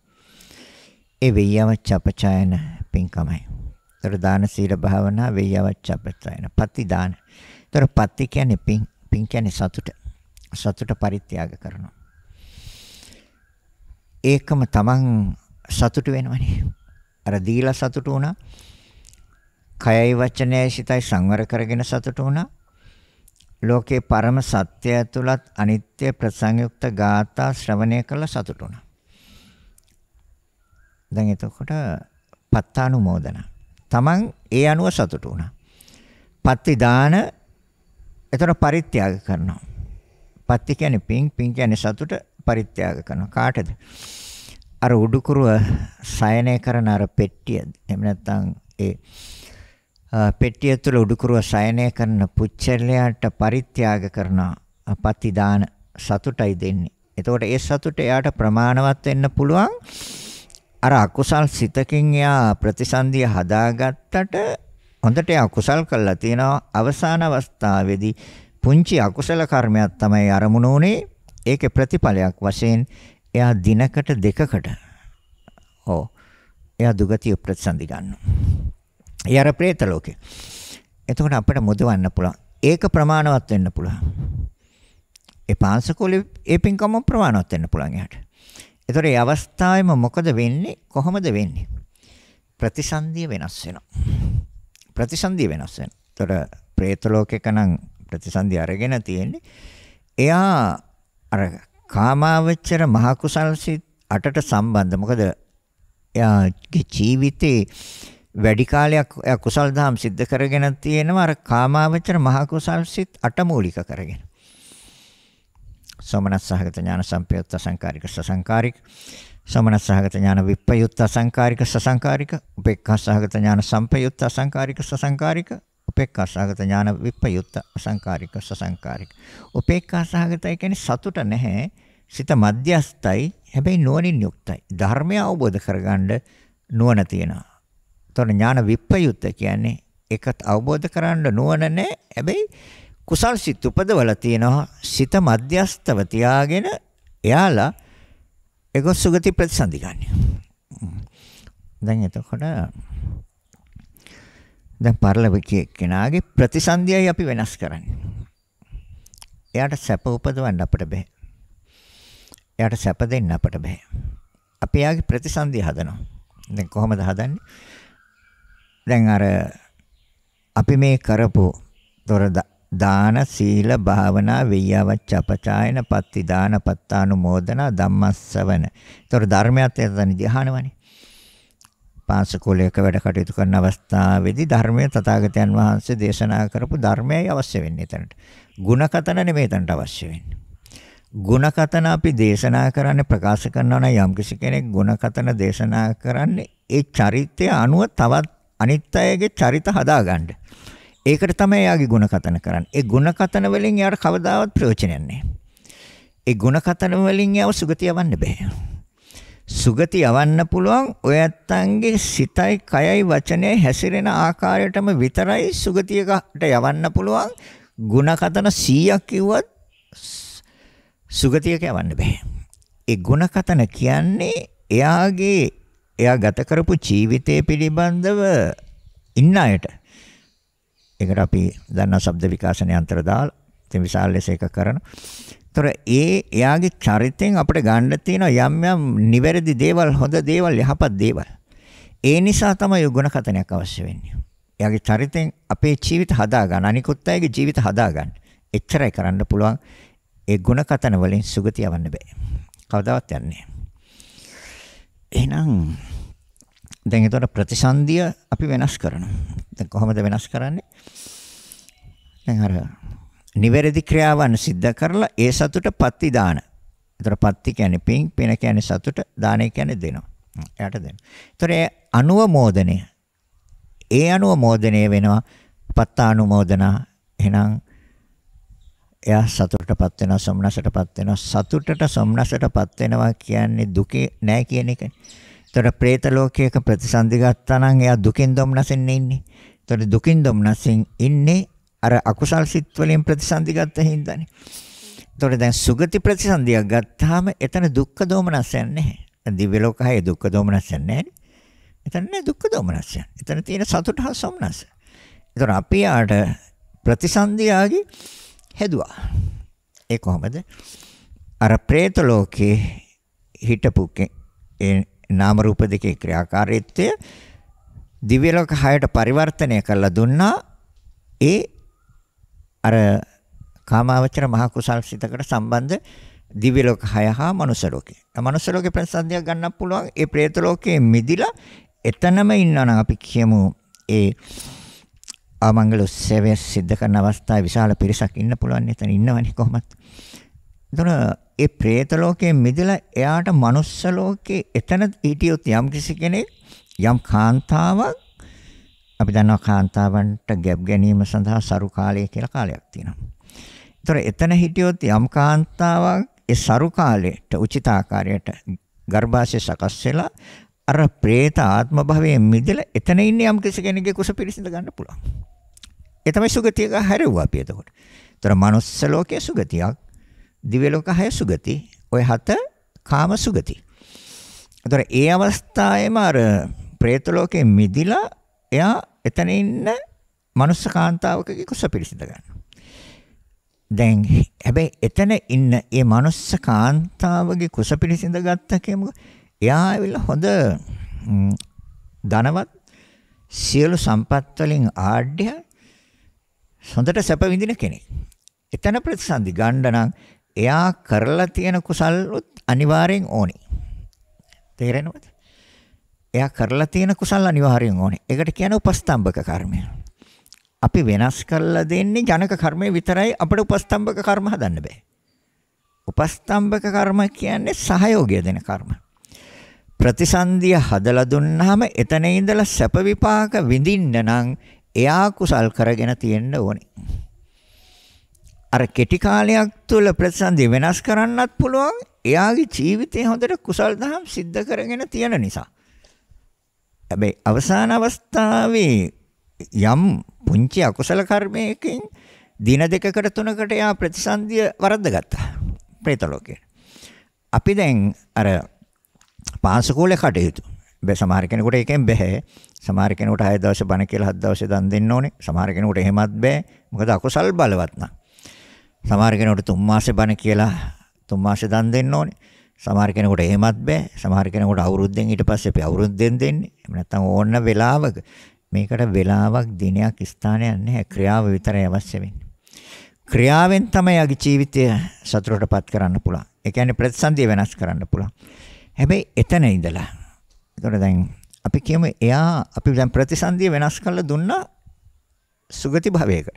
ඒ වෙය්‍යවච්ච අපචායන පින්කමයි. ඒතර දාන සීල භාවනා වෙය්‍යවච්ච අපචායන. පත්ති දාන. ඒතර පත්ති කියන්නේ පින් කියන්නේ සතුට. සතුට පරිත්‍යාග කරනවා. ඒකම තමන් සතුට වෙනවනේ. අර දීලා සතුට වුණා. කයයි වචනයයි සිතයි සංවර කරගෙන සතුට වුණා. ලෝකේ පරම සත්‍ය තුලත් අනිත්‍ය ප්‍රසංයුක්ත ගාථා ශ්‍රවණය කළ සතුට වුණා. දැන් එතකොට පත්තානුමෝදන. තමන් ඒ අනුව සතුට වුණා. පත්ති දාන. එතන පරිත්‍යාග කරනවා. පත්ති කියන්නේ පින් කියන්නේ සතුට, පරිත්‍යාග කරනවා. කාටද? අර උඩුකුරුව සයනය කරන අර පෙට්ටිය. එහෙම නැත්නම් ඒ පෙට්ටිය තුළ උඩුකුරුව සයනය කරන පුච්චලයට පරිත්‍යාග කරන පත්ති දාන සතුටයි දෙන්නේ. එතකොට ඒ සතුට එයාට ප්‍රමාණවත් වෙන්න පුළුවන්. අර අකුසල් සිතකින් එයා ප්‍රතිසන්දිය හදාගත්තට හොඳට එයා කුසල් කළා තියෙනවා. අවසාන අවස්ථාවේදී පුංචි අකුසල කර්මයක් තමයි අරමුණු උනේ. ඒකේ ප්‍රතිඵලයක් වශයෙන් එයා දිනකට දෙකකට එයා දුගතිය ප්‍රතිසන්දි ගන්නවා. ඒ අර പ്രേත ලෝකේ. එතකොට අපිට මුදවන්න පුළුවන්. ඒක ප්‍රමාණවත් වෙන්න පුළුවන්. ඒ පාංශකෝලේ ඒ පින්කම ප්‍රමාණවත් වෙන්න පුළුවන් එයාට. ඒතර ඒ අවස්ථාවේම මොකද වෙන්නේ? කොහොමද වෙන්නේ? ප්‍රතිසන්දිය වෙනස් වෙනවා. ප්‍රතිසන්දිය වෙනස් වෙනවා. ඒතර പ്രേත ලෝකේක නම් ප්‍රතිසන්දිය අරගෙන තියෙන්නේ. එයා අර කාමාවචර මහ කුසල් සිත් 8ට සම්බන්ධ. මොකද එයාගේ ජීවිතේ වැඩි කාලයක් එයා කුසල් දහම් සිද්ධ කරගෙන තියෙනවා. අර කාමාවචර මහ කුසල් සිත් 8 මූලික කරගෙන. සෝමනස්සහගත ඥාන සම්පයුත්ත සංකාරික සසංකාරික, සෝමනස්සහගත ඥාන විප්පයුත්ත සංකාරික සසංකාරික, උපේක්ඛාසහගත ඥාන සම්පයුත්ත සංකාරික සසංකාරික, උපේක්ඛාසහගත ඥාන විප්පයුත්ත අසංකාරික සසංකාරික. උපේක්ඛාසහගතයි කියන්නේ සතුට නැහැ, සිත මධ්‍යස්තයි, හැබැයි නුවණින් යුක්තයි. ධර්මය අවබෝධ කරගන්න නුවණ තියෙනවා. එතකොට ඥාන විප්‍රයුක්ත කියන්නේ ඒකත් අවබෝධ කරගන්න නුවණ නැහැ. හැබැයි කුසල් සිත් උපදවලා තියෙනවා. සිත මධ්‍යස්තව තියාගෙන එයාලා ඒක සුගති ප්‍රතිසන්දි ගන්න. දැන් එතකොට දැන් පරලෝකයේ කෙනාගේ ප්‍රතිසන්දියයි අපි වෙනස් කරන්නේ. එයාට සැප උපදවන්න අපිට බෑ. එයාට සැප දෙන්න අපිට බෑ. අපි එයාගේ ප්‍රතිසන්දිය හදනවා. දැන් කොහොමද හදන්නේ? දැන් අර අපි මේ කරපු දාන සීල භාවනා වියවච්ච අපචායන පත්ති දාන පත්තානුමෝදනා ධම්මස්සවන. ඒතර ධර්මයත් එතන ධ්‍යානවනේ. පාසකෝලයක වැඩ කටයුතු කරන අවස්ථාවේදී ධර්මයේ තථාගතයන් වහන්සේ දේශනා කරපු ධර්මයයි අවශ්‍ය වෙන්නේ එතනට. ಗುಣකතන නෙමෙයි එතනට අවශ්‍ය වෙන්නේ. ಗುಣකතන අපි දේශනා කරන්නේ ප්‍රකාශ කරනවා නම් යම්කිසි කෙනෙක් ಗುಣකතන දේශනා කරන්නේ ඒ චරිතය අනුව තවත් අනිත් අයගේ චරිත හදාගන්න. ඒකට තමයි යාගේ ಗುಣකතන කරන්නේ. ඒ ಗುಣකතන වලින් යාට කවදාවත් ප්‍රයෝජනයක් නැහැ. ඒ ಗುಣකතන වලින් යාව සුගතිය යවන්න බෑ. සුගතිය යවන්න පුළුවන් ඔය ඇත්තන්ගේ සිතයි කයයි වචනයයි හැසිරෙන ආකාරයටම විතරයි සුගතියකට යවන්න පුළුවන්. ಗುಣකතන 100ක් කිව්වත් සුගතියක යවන්න බෑ. ඒ ಗುಣකතන කියන්නේ එයා ගත කරපු ජීවිතය පිළිබඳව ඉන්න අයට. ඒකට අපි දන්නා ශබ්ද විකාශන යන්ත්‍ර දාලා ඉතින් විශාල ලෙස ඒක කරන. ඒතර එයාගේ චරිතෙන් අපිට ගන්න තියෙන යම් යම් නිවැරදි දේවල්, හොඳ දේවල්, යහපත් දේවල්. ඒ නිසා තමයි ගුණකතනයක් අවශ්‍ය වෙන්නේ. එයාගේ චරිතෙන් අපේ ජීවිත හදා ගන්න, අනිකුත් අයගේ ජීවිත හදා ගන්න. එච්චරයි කරන්න පුළුවන්. ඒ ගුණකතන වලින් සුගතිය යවන්න බෑ. කවදාවත් යන්නේ නැහැ. එහෙනම් දැන් ඒතර ප්‍රතිසන්දිය අපි වෙනස් කරනවා. දැන් කොහොමද වෙනස් කරන්නේ? දැන් අර නිවැරදි ක්‍රියාවන් සිද්ධ කරලා ඒ සතුට පත්ති දාන. ඒතර පත්ති කියන්නේ පින්, පින කියන්නේ සතුට, දානය කියන්නේ දෙනවා. එයාට දෙනවා. ඒතර ඒ අනුමෝදනය. ඒ අනුමෝදනය වෙනවා පත්තානුමෝදනා. එහෙනම් එයා සතුටටපත් වෙනවා, සොම්නසටපත් වෙනවා. සතුටට සොම්නසටපත් වෙනවා කියන්නේ දුකේ නෑ කියන එකනේ. ඒතර പ്രേත ලෝකයක ප්‍රතිසන්දි ගත්තා නම් එයා දුකින් දොම්නසෙන් ඉන්නේ. ඒතර දුකින් දොම්නසෙන් ඉන්නේ අර අකුසල් සිත් වලින් ප්‍රතිසන්දි ගත්ත හින්දානේ. ඒතර දැන් සුගති ප්‍රතිසන්දියක් ගත්තාම එතන දුක්ඛ දෝමනස්යක් නැහැ. දිව්‍ය ලෝකයේ දුක්ඛ දෝමනස්යක් නැහැ. එතන නෑ දුක්ඛ දෝමනස්යක්. එතන තියෙන සතුට හා සොම්නස. ඒතර අපි ආට ප්‍රතිසන්දියාගේ හැදුවා. ඒ කොහොමද? අර പ്രേත ලෝකේ හිටපු ඒ නාම රූප දෙකේ ක්‍රියාකාරීත්වය දිව්‍ය ලෝක 6ට පරිවර්තනය කරලා දුන්නා. ඒ අර කාමාවචර මහ කුසල් සිතකට සම්බන්ධ දිව්‍ය ලෝක 6 හා මනුෂ්‍ය ලෝකේ. මනුෂ්‍ය ලෝකේ ප්‍රතිසන්දියක් ගන්නත් පුළුවන්. ඒ പ്രേත ලෝකයේ මිදිලා එතනම ඉන්නවා නම් අපි කියමු ඒ ආමංගල උත්සවය සිද්ධ කරන අවස්ථාවේ විශාල පිරිසක් ඉන්න පුළුවන්. එතන ඉන්නවනේ කොහොමද? එතන ඒ പ്രേත ලෝකයේ මිදලා එයාට මනුස්ස ලෝකේ එතන හිටියොත් යම් කිසි කෙනෙක් යම් කාන්තාවක්, අපි දන්නවා කාන්තාවන්ට ගැබ් ගැනීම සඳහා සරු කාලය කියලා කාලයක් තියෙනවා. ඒතර එතන හිටියොත් යම් කාන්තාවක් ඒ සරු කාලයට උචිත ආකාරයට ගර්භාෂය සකස් වෙලා අර പ്രേත ආත්ම භවයෙන් මිදලා එතන ඉන්නේ යම් කිසි කෙනෙක්ගේ කුස පිරිසිඳ ගන්න පුළුවන්. ඒ තමයි සුගතියක හැරෙව්වා අපි එතකොට. ඒතර මනුස්ස ලෝකයේ සුගතියක්, දිව්‍ය ලෝක 6 සුගති, ඔය 7 කාම සුගති. ඒතර ඒ අවස්ථාවේම අර പ്രേත ලෝකයේ මිදිලා එයා එතන ඉන්න මනුස්ස කාන්තාවකගේ කුස පිරිසිඳ ගන්නවා. දැන් හැබැයි එතන ඉන්න ඒ මනුස්ස කාන්තාවගේ කුස පිරිසිඳ ගත්ත කියමුකෝ. එයා ඇවිල්ලා හොඳ ධනවත්, සියලු සම්පත් වලින් ආඩ්‍ය, හොඳට සැප විඳින කෙනෙක්. එතන ප්‍රතිසන්දි ගන්න නම් එයා කරලා තියෙන කුසල්ුත් අනිවාර්යෙන් ඕනේ. තේරෙනවද? එයා කරලා තියෙන කුසල් අනිවාර්යෙන් ඕනේ. ඒකට කියන්නේ උපස්තම්භක කර්මය. අපි වෙනස් කරලා දෙන්නේ ජනක කර්මය විතරයි. අපිට උපස්තම්භක කර්ම හදන්න බෑ. උපස්තම්භක කර්ම කියන්නේ සහයෝගය දෙන කර්ම. ප්‍රතිසන්දිය හදලා දුන්නාම එතන ඉඳලා සැප විපාක විඳින්න නම් එයා කුසල් කරගෙන තියෙන්න ඕනේ. අර කෙටි කාලයක් තුළ ප්‍රතිසන්දිය වෙනස් කරන්නත් පුළුවන්. එයාගේ ජීවිතේ හොඳට කුසල් දහම් සිද්ධ කරගෙන තියෙන නිසා. හැබැයි අවසාන අවස්ථාවේ යම් පුංචි අකුසල කර්මයකින් දින දෙකකට තුනකට යා ප්‍රතිසන්දිය වරද්දගත්තා. പ്രേත ලෝකේ. අපි දැන් අර පාසකෝලේ කටයුතු. සමහර කෙනෙකුට ඒකෙන් බෑ. සමහර කෙනෙකුට 6 දවස් බණ කියලා 7 දවස් දන් දෙන්න ඕනේ. සමහර කෙනෙකුට එහෙමත් බෑ. මොකද අකුසල් බලවත් නම්. සමහර කෙනෙකුට 3 මාසෙ බණ කියලා 3 මාසෙ දන් දෙන්න ඕනේ. සමහර කෙනෙකුට එහෙමත් බෑ. සමහර කෙනෙකුට අවුරුද්දෙන් ඊට පස්සේ අපි අවුරුද්දෙන් දෙන්නේ. එහෙම නැත්නම් ඕන වෙලාවක මේකට වෙලාවක් දිනයක් ස්ථානයක් නැහැ. ක්‍රියාව විතරයි අවශ්‍ය වෙන්නේ. ක්‍රියාවෙන් තමයි යාගේ ජීවිතය සතුටටපත් කරන්න පුළුවන්. ඒ කියන්නේ ප්‍රතිසන්දිය වෙනස් කරන්න පුළුවන්. හැබැයි එතන ඉඳලා එතකොට දැන් අපි කියමු එයා අපි දැන් ප්‍රතිසන්දිය වෙනස් කරලා දුන්නා සුගති භවයකට.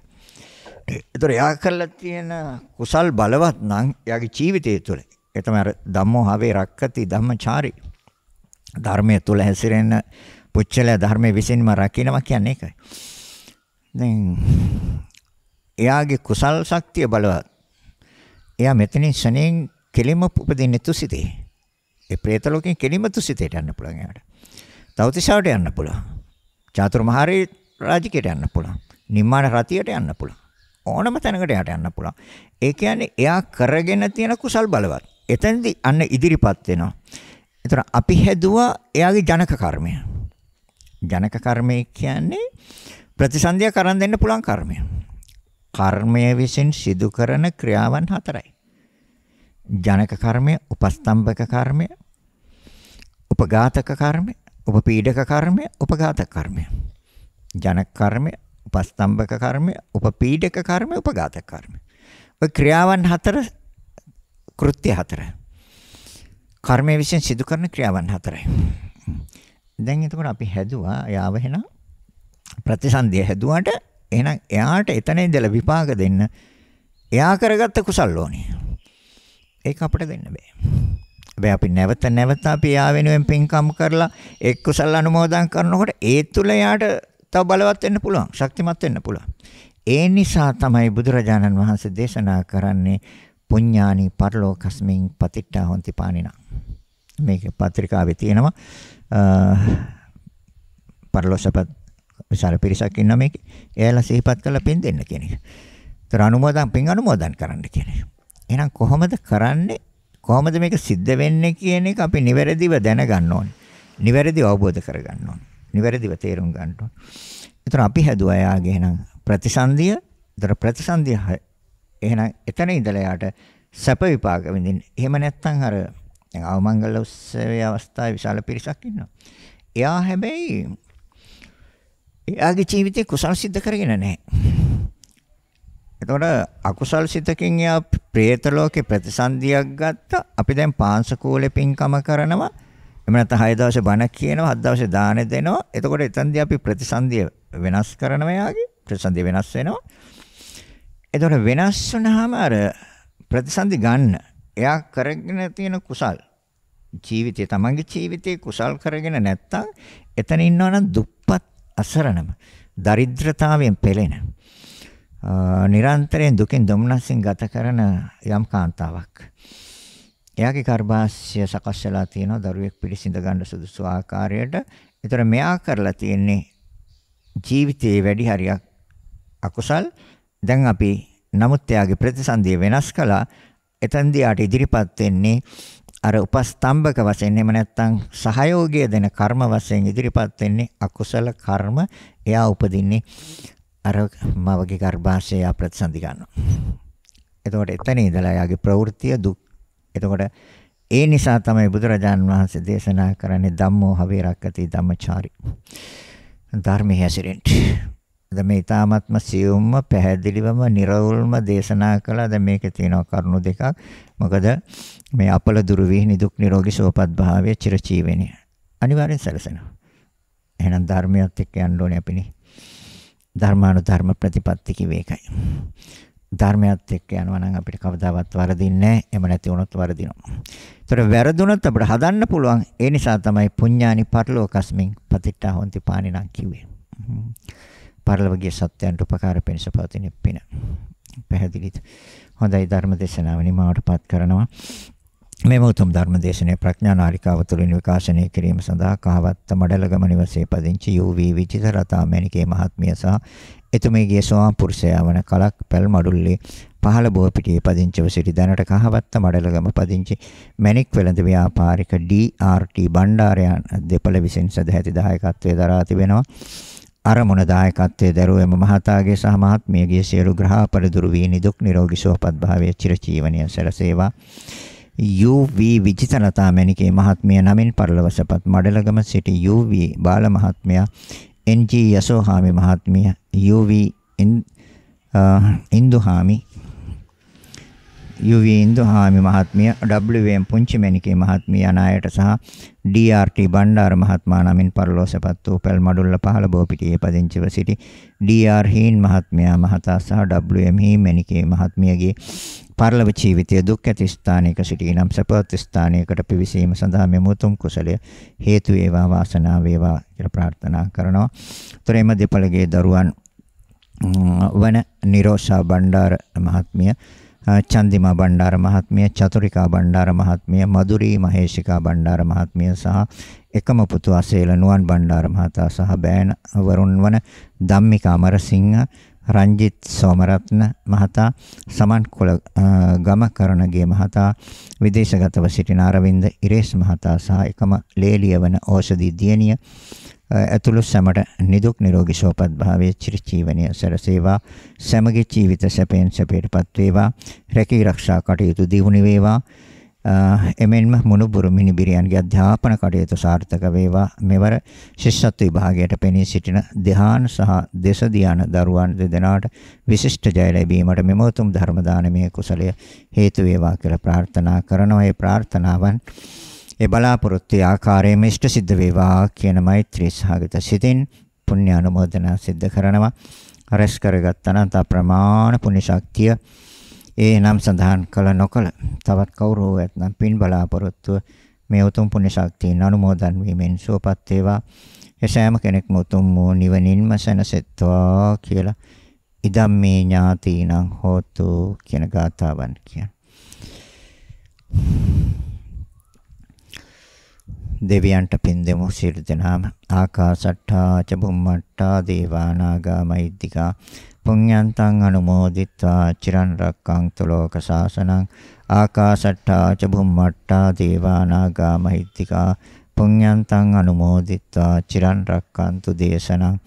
එතකොට එයා කරලා තියෙන කුසල් බලවත් නම් එයාගේ ජීවිතය තුළ ඒ තමයි අර ධම්මෝ හවේ රක්කති ධම්මචාරි. ධර්මයේ තුල හැසිරෙන පුච්චල ධර්මයේ විසින්ම රකින්නවා කියන්නේ ඒකයි. දැන් එයාගේ කුසල් ශක්තිය බලවත්. එයා මෙතනින් ශණයෙන් කෙලිම උපදින්නේ තුසිතේ. ඒ പ്രേත ලෝකෙන් කෙලිම තුසිතේට යන්න පුළුවන් එයාට. තවතිසාවට යන්න පුළුවන්. චාතුර්මහාරී රාජිකයට යන්න පුළුවන්. නිම්මාන රතියට යන්න පුළුවන්. ඕනම තැනකට එයාට යන්න පුළුවන්. ඒ කියන්නේ එයා කරගෙන තියෙන කුසල් බලවත්. එතනදී අන්න ඉදිරිපත් වෙනවා. ඒතර අපි හැදුවා එයාගේ ජනක කර්මය. ජනක කර්මය කියන්නේ ප්‍රතිසන්දිය කරන් දෙන්න පුළුවන් කර්මය. කර්මය විසින් සිදු කරන ක්‍රියාවන් හතරයි. ජනක කර්මය, උපස්තම්භක කර්මය, උපඝාතක කර්මය, උපපීඩක කර්මය, උපඝාතක කර්මය. ජනක කර්මය, උපස්තම්භක කර්මය, උපපීඩක කර්මය, උපඝාතක කර්මය. ඔය ක්‍රියාවන් හතර කෘත්‍ය හතර. කර්මය විසින් සිදු කරන ක්‍රියාවන් හතරයි. දැන් එතකොට අපි හැදුවා යාව වෙන ප්‍රතිසන්දිය හැදුවාට එහෙනම් එයාට එතන ඉඳලා විපාක දෙන්න එයා කරගත්ත කුසල් ඕනේ. ඒක අපිට දෙන්න බෑ. හැබැයි අපි නැවත අපි එයා වෙනුවෙන් පින්කම් කරලා ඒ කුසල් අනුමෝදන් කරනකොට ඒ තුල එයාට තව බලවත් වෙන්න පුළුවන්, ශක්තිමත් වෙන්න පුළුවන්. ඒ නිසා තමයි බුදුරජාණන් වහන්සේ දේශනා කරන්නේ පුඤ්ඤානි පරලෝකස්මින් පතිට්ඨා හොන්ති පානිනා. මේක පත්‍රිකාවේ තියෙනවා. පරලෝසපත් විශාල පිරිසක් ඉන්න මේක. එයාලා සිහිපත් කරලා පින් දෙන්න කියන එක. ඒතර පින් අනුමෝදන් කරන්න කියන එක. එහෙනම් කොහොමද කරන්නේ? කොහොමද මේක සිද්ධ වෙන්නේ කියන එක අපි නිවැරදිව දැනගන්න ඕනේ. නිවැරදිව අවබෝධ කරගන්න ඕනේ. නිවැරදිව තේරුම් ගන්න ඕනේ. ඒතර අපි හැදුවා යාගේ එහෙනම් ප්‍රතිසන්දිය. ඒතර ප්‍රතිසන්දිය එහෙනම් එතන ඉඳලා යාට සැප විපාක විඳින්න. එහෙම නැත්නම් අර දැන් අවමංගල උත්සවයේ අවස්ථාවේ විශාල පිරිසක් ඉන්නවා. එයා හැබැයි එයාගේ ජීවිතේ කුසල් සිද්ධ කරගෙන නැහැ. එතකොට අකුසල් සිතකින් එයා പ്രേත ලෝකේ ප්‍රතිසන්දියක් ගත්තා. අපි දැන් පාංශකූලේ පින්කම කරනවා. එහෙම නැත්නම් 6 දවසේ බණ කියනවා, 7 දවසේ දාන දෙනවා. එතකොට එතනදී අපි ප්‍රතිසන්දිය වෙනස් කරනවා යාගේ. ප්‍රතිසන්දිය වෙනස් වෙනවා. එතකොට වෙනස් වුණාම අර ප්‍රතිසන්දි ගන්න එයා කරගෙන තියෙන කුසල් ජීවිතේ තමන්ගේ ජීවිතේ කුසල් කරගෙන නැත්තම් එතන ඉන්නවනම් දුප්පත් අසරණම දරිද්‍රතාවයෙන් පෙළෙන නිරන්තරයෙන් දුකින් දුම්නසින් ගත කරන යම් කාන්තාවක් එයාගේ ගර්භාෂය සකස් වෙලා තියෙනවා දරුවෙක් පිළිසිඳ ගන්න සුදුසු ආකාරයට. ඒතර මෙයා කරලා තියෙන්නේ ජීවිතයේ වැඩි හරියක් අකුසල්. දැන් අපි නමුත් එයාගේ ප්‍රතිසන්දිය වෙනස් කළා. එතෙන්දී ආට ඉදිරිපත් වෙන්නේ අර උපස්තම්භක වශයෙන් එහෙම නැත්නම් සහයෝගය දෙන කර්ම වශයෙන් ඉදිරිපත් වෙන්නේ අකුසල කර්ම. එයා උපදින්නේ අර මවගේ ගර්භාෂය ප්‍රතිසන්දි ගන්නවා. එතකොට එතන ඉඳලා එයාගේ ප්‍රවෘත්තිය දුක්. එතකොට ඒ නිසා තමයි බුදුරජාන් වහන්සේ දේශනා කරන්නේ ධම්මෝ හවේ රක්කති ධම්මචාරි. ධර්මයේ හැසිරෙන්න. දැන් මේ ඊ타ත්ම සියුම්ම පැහැදිලිවම නිර්වුල්ම දේශනා කළා. දැන් මේකේ තියෙනවා කරුණු දෙකක්. මොකද මේ අපල දුරු වී නිදුක් නිරෝගී සුවපත් භාවයේ චිරජීවනය අනිවාර්යෙන් සැලසෙනවා. එහෙනම් ධර්මයත් එක්ක යන්න ඕනේ අපිනේ. ධර්මානුධර්ම ප්‍රතිපත්ති කිව්වේ ඒකයි. ධර්මයත් එක්ක යනවා නම් අපිට කවදාවත් වරදින්නේ නැහැ. එහෙම නැති වුණොත් වරදිනවා. ඒතර වැරදුනොත් අපිට හදන්න පුළුවන්. ඒ නිසා තමයි පුඤ්ඤානි පරලෝකස්මින් පතිට්ඨා හොන්ති පානිනා කිව්වේ. පරලෝකීය සත්‍යයන්ට උපකාර පිණිස පවතින පින. පැහැදිලිද? හොඳයි ධර්ම දේශනාව නිමාවටපත් කරනවා. මෙම උතුම් ධර්ම දේශනාවේ ප්‍රඥා නාලිකාව තුළින් විකාශනය කිරීම සඳහා කහවත්ත මඩලගම නිවසේ පදිංචි UV විජිතරතා මැණිකේ මහත්මිය සහ එතුමියගේ ස්වාම පුරුෂයා වන කලක් පැල් මඩුල්ලේ පහළ බෝපිටියේ පදිංචිව සිටි දැනට කහවත්ත මඩලගම පදිංචි මැණික් වෙළඳ ව්‍යාපාරික DRT බණ්ඩාරයන් දෙපළ විසින් සදැහැති දායකත්වයේ දරා තිබෙනවා. අරමුණ දායකත්වයේ දරුව එම මහතාගේ සහ මහත්මියගේ සියලු ග්‍රහපල දුරු වී නිදුක් නිරෝගී සුවපත් භාවයේ චිරජීවනයේ සැලසේවා. UV විජිතලතා මැණිකේ මහත්මිය නමින් පරලොවසපත් මඩලගම සිටි UV බාල මහත්මිය, NG යසෝහාමි මහත්මිය, UV ඉන්දුහාමි මහත්මිය, WM පුංචි මැණිකේ මහත්මිය යන අයට සහ DRT බණ්ඩාර මහත්මයා නමින් පරලොවසපත් වූ පැල් මඩුල්ල පහළ බෝපිටියේ පදිංචිව සිටි DR හීන් මහත්මයා මහතා සහ WM හීන් මැණිකේ මහත්මියගේ පරලොව ජීවිතය දුක් ඇති ස්ථානයක සිටී නම් සපවත් ස්ථානයකට පිවිසීම සඳහා මෙම උතුම් කුසලය හේතු වේවා වාසනාව වේවා කියලා ප්‍රාර්ථනා කරනවා. උතරෙම දෙපළගේ දරුවන් වන නිරෝෂා බණ්ඩාර මහත්මිය, චන්දිමා බණ්ඩාර මහත්මිය, චතුරිකා බණ්ඩාර මහත්මිය, මధుරී මහේශිකා බණ්ඩාර මහත්මිය සහ එකම පුතු අසේල නුවන් බණ්ඩාර මහතා සහ බෑන වරුන් වන ධම්මිකා අමරසිංහ, රංජිත් සෝමරත්න මහතා, සමන් කුල ගම කරණගේ මහතා, විදේශගතව සිටින අරවින්ද ඉරේස් මහතා සහ එකම ලේලිය වන ඕෂධි දියණිය ඇතුළු සැමට නිදුක් නිරෝගී සුවපත් භාවයේ චිරජීවනයේ සැලසේවා. සැමගේ ජීවිත සැපෙන් සැපයටපත් වේවා. රැකී ආරක්ෂා කටයුතු දියුණු වේවා. එමෙන්ම මුණුබුරු මිනිබිරියන්ගේ අධ්‍යාපන කටයුතු සාර්ථක වේවා. මෙවර ශිෂ්‍යත්ව විභාගයට පෙනී සිටින ධ්‍යාන සහ දේශ ධ්‍යාන දරුවන් දෙදෙනාට විශිෂ්ට ජය ලැබීමට මෙම උතුම් ධර්ම දානමය කුසලය හේතු වේවා කියලා ප්‍රාර්ථනා කරනවා. ඒ ප්‍රාර්ථනාවන් ඒ බලාපොරොත්තු ආකාරයෙන්ම ඉෂ්ට සිද්ධ වේවා කියන මෛත්‍රී සහගත සිතින් පුණ්‍ය අනුමෝදනා සිද්ධ කරනවා. රැස් කරගත් අනන්ත ප්‍රමාණ පුණ්‍ය ශක්තිය ඒ නම් සඳහන් කළ නොකළ තවත් කවුරු ඇතනම් පින් බලාපොරොත්තු මේ උතුම් පුණ්‍ය ශක්තියන් අනුමෝදන් වීමෙන් සුවපත් වේවා. එසෑම කෙනෙක්ම උතුම් වූ නිවනින්ම සැනසෙත්වා කියලා ඉදම්මේ ඥාතීනං හෝතු කියන ගාථාවන් කියන. දෙවියන්ට පින් දෙමු සියලු දෙනාම. ආකාසට්ඨා ච බුම්මට්ඨා දේවා නාග මහිද්దికා පුඤ්ඤන්තං අනුමෝදිත්වා චිරන් රක්ඛන්තු ලෝක සාසනං. ආකාසට්ඨා ච බුම්මට්ඨා දේවා නාග මහිද්దికා පුඤ්ඤන්තං අනුමෝදිත්වා චිරන් රක්ඛන්තු දේශනං.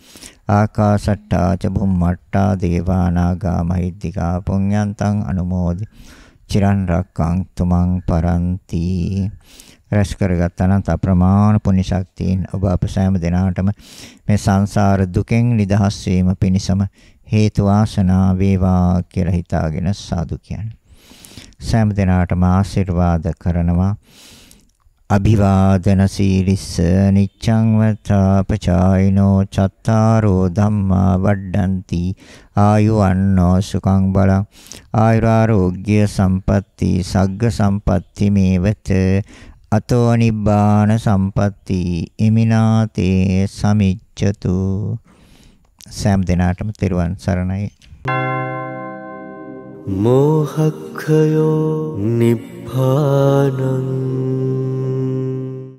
ආකාසට්ඨා ච බුම්මට්ඨා දේවා නාග මහිද්దికා පුඤ්ඤන්තං අනුමෝදි චිරන් රක්ඛන්තු මං පරන්ති. රැස් කරගත් අනන්ත අප්‍රමාණ පුණ්‍ය ශක්තියින් ඔබ අප සෑම දිනාටම මේ සංසාර දුකෙන් නිදහස් වීම පිණිසම හේතු වාසනා වේවා කියලා හිතාගෙන සාදු කියන්නේ. සෑම දිනාටම ආශිර්වාද කරනවා. අභිවාදන සීලිස්ස නිච්ඡං වත්තාපචායිනෝ චත්තාරෝ ධම්මා වඩ්ඩಂತಿ ආයුවන්නෝ සුඛං බලං ආයුරාෝග්‍ය සම්පatti සග්ග සම්පatti මේවත අතෝ නිබ්බාන සම්පatti ඉමිනාතේ සමිච්ඡතු. සෑම දිනාටම තෙරුවන් සරණයි. මෝහක්ඛයෝ නිබ්බානං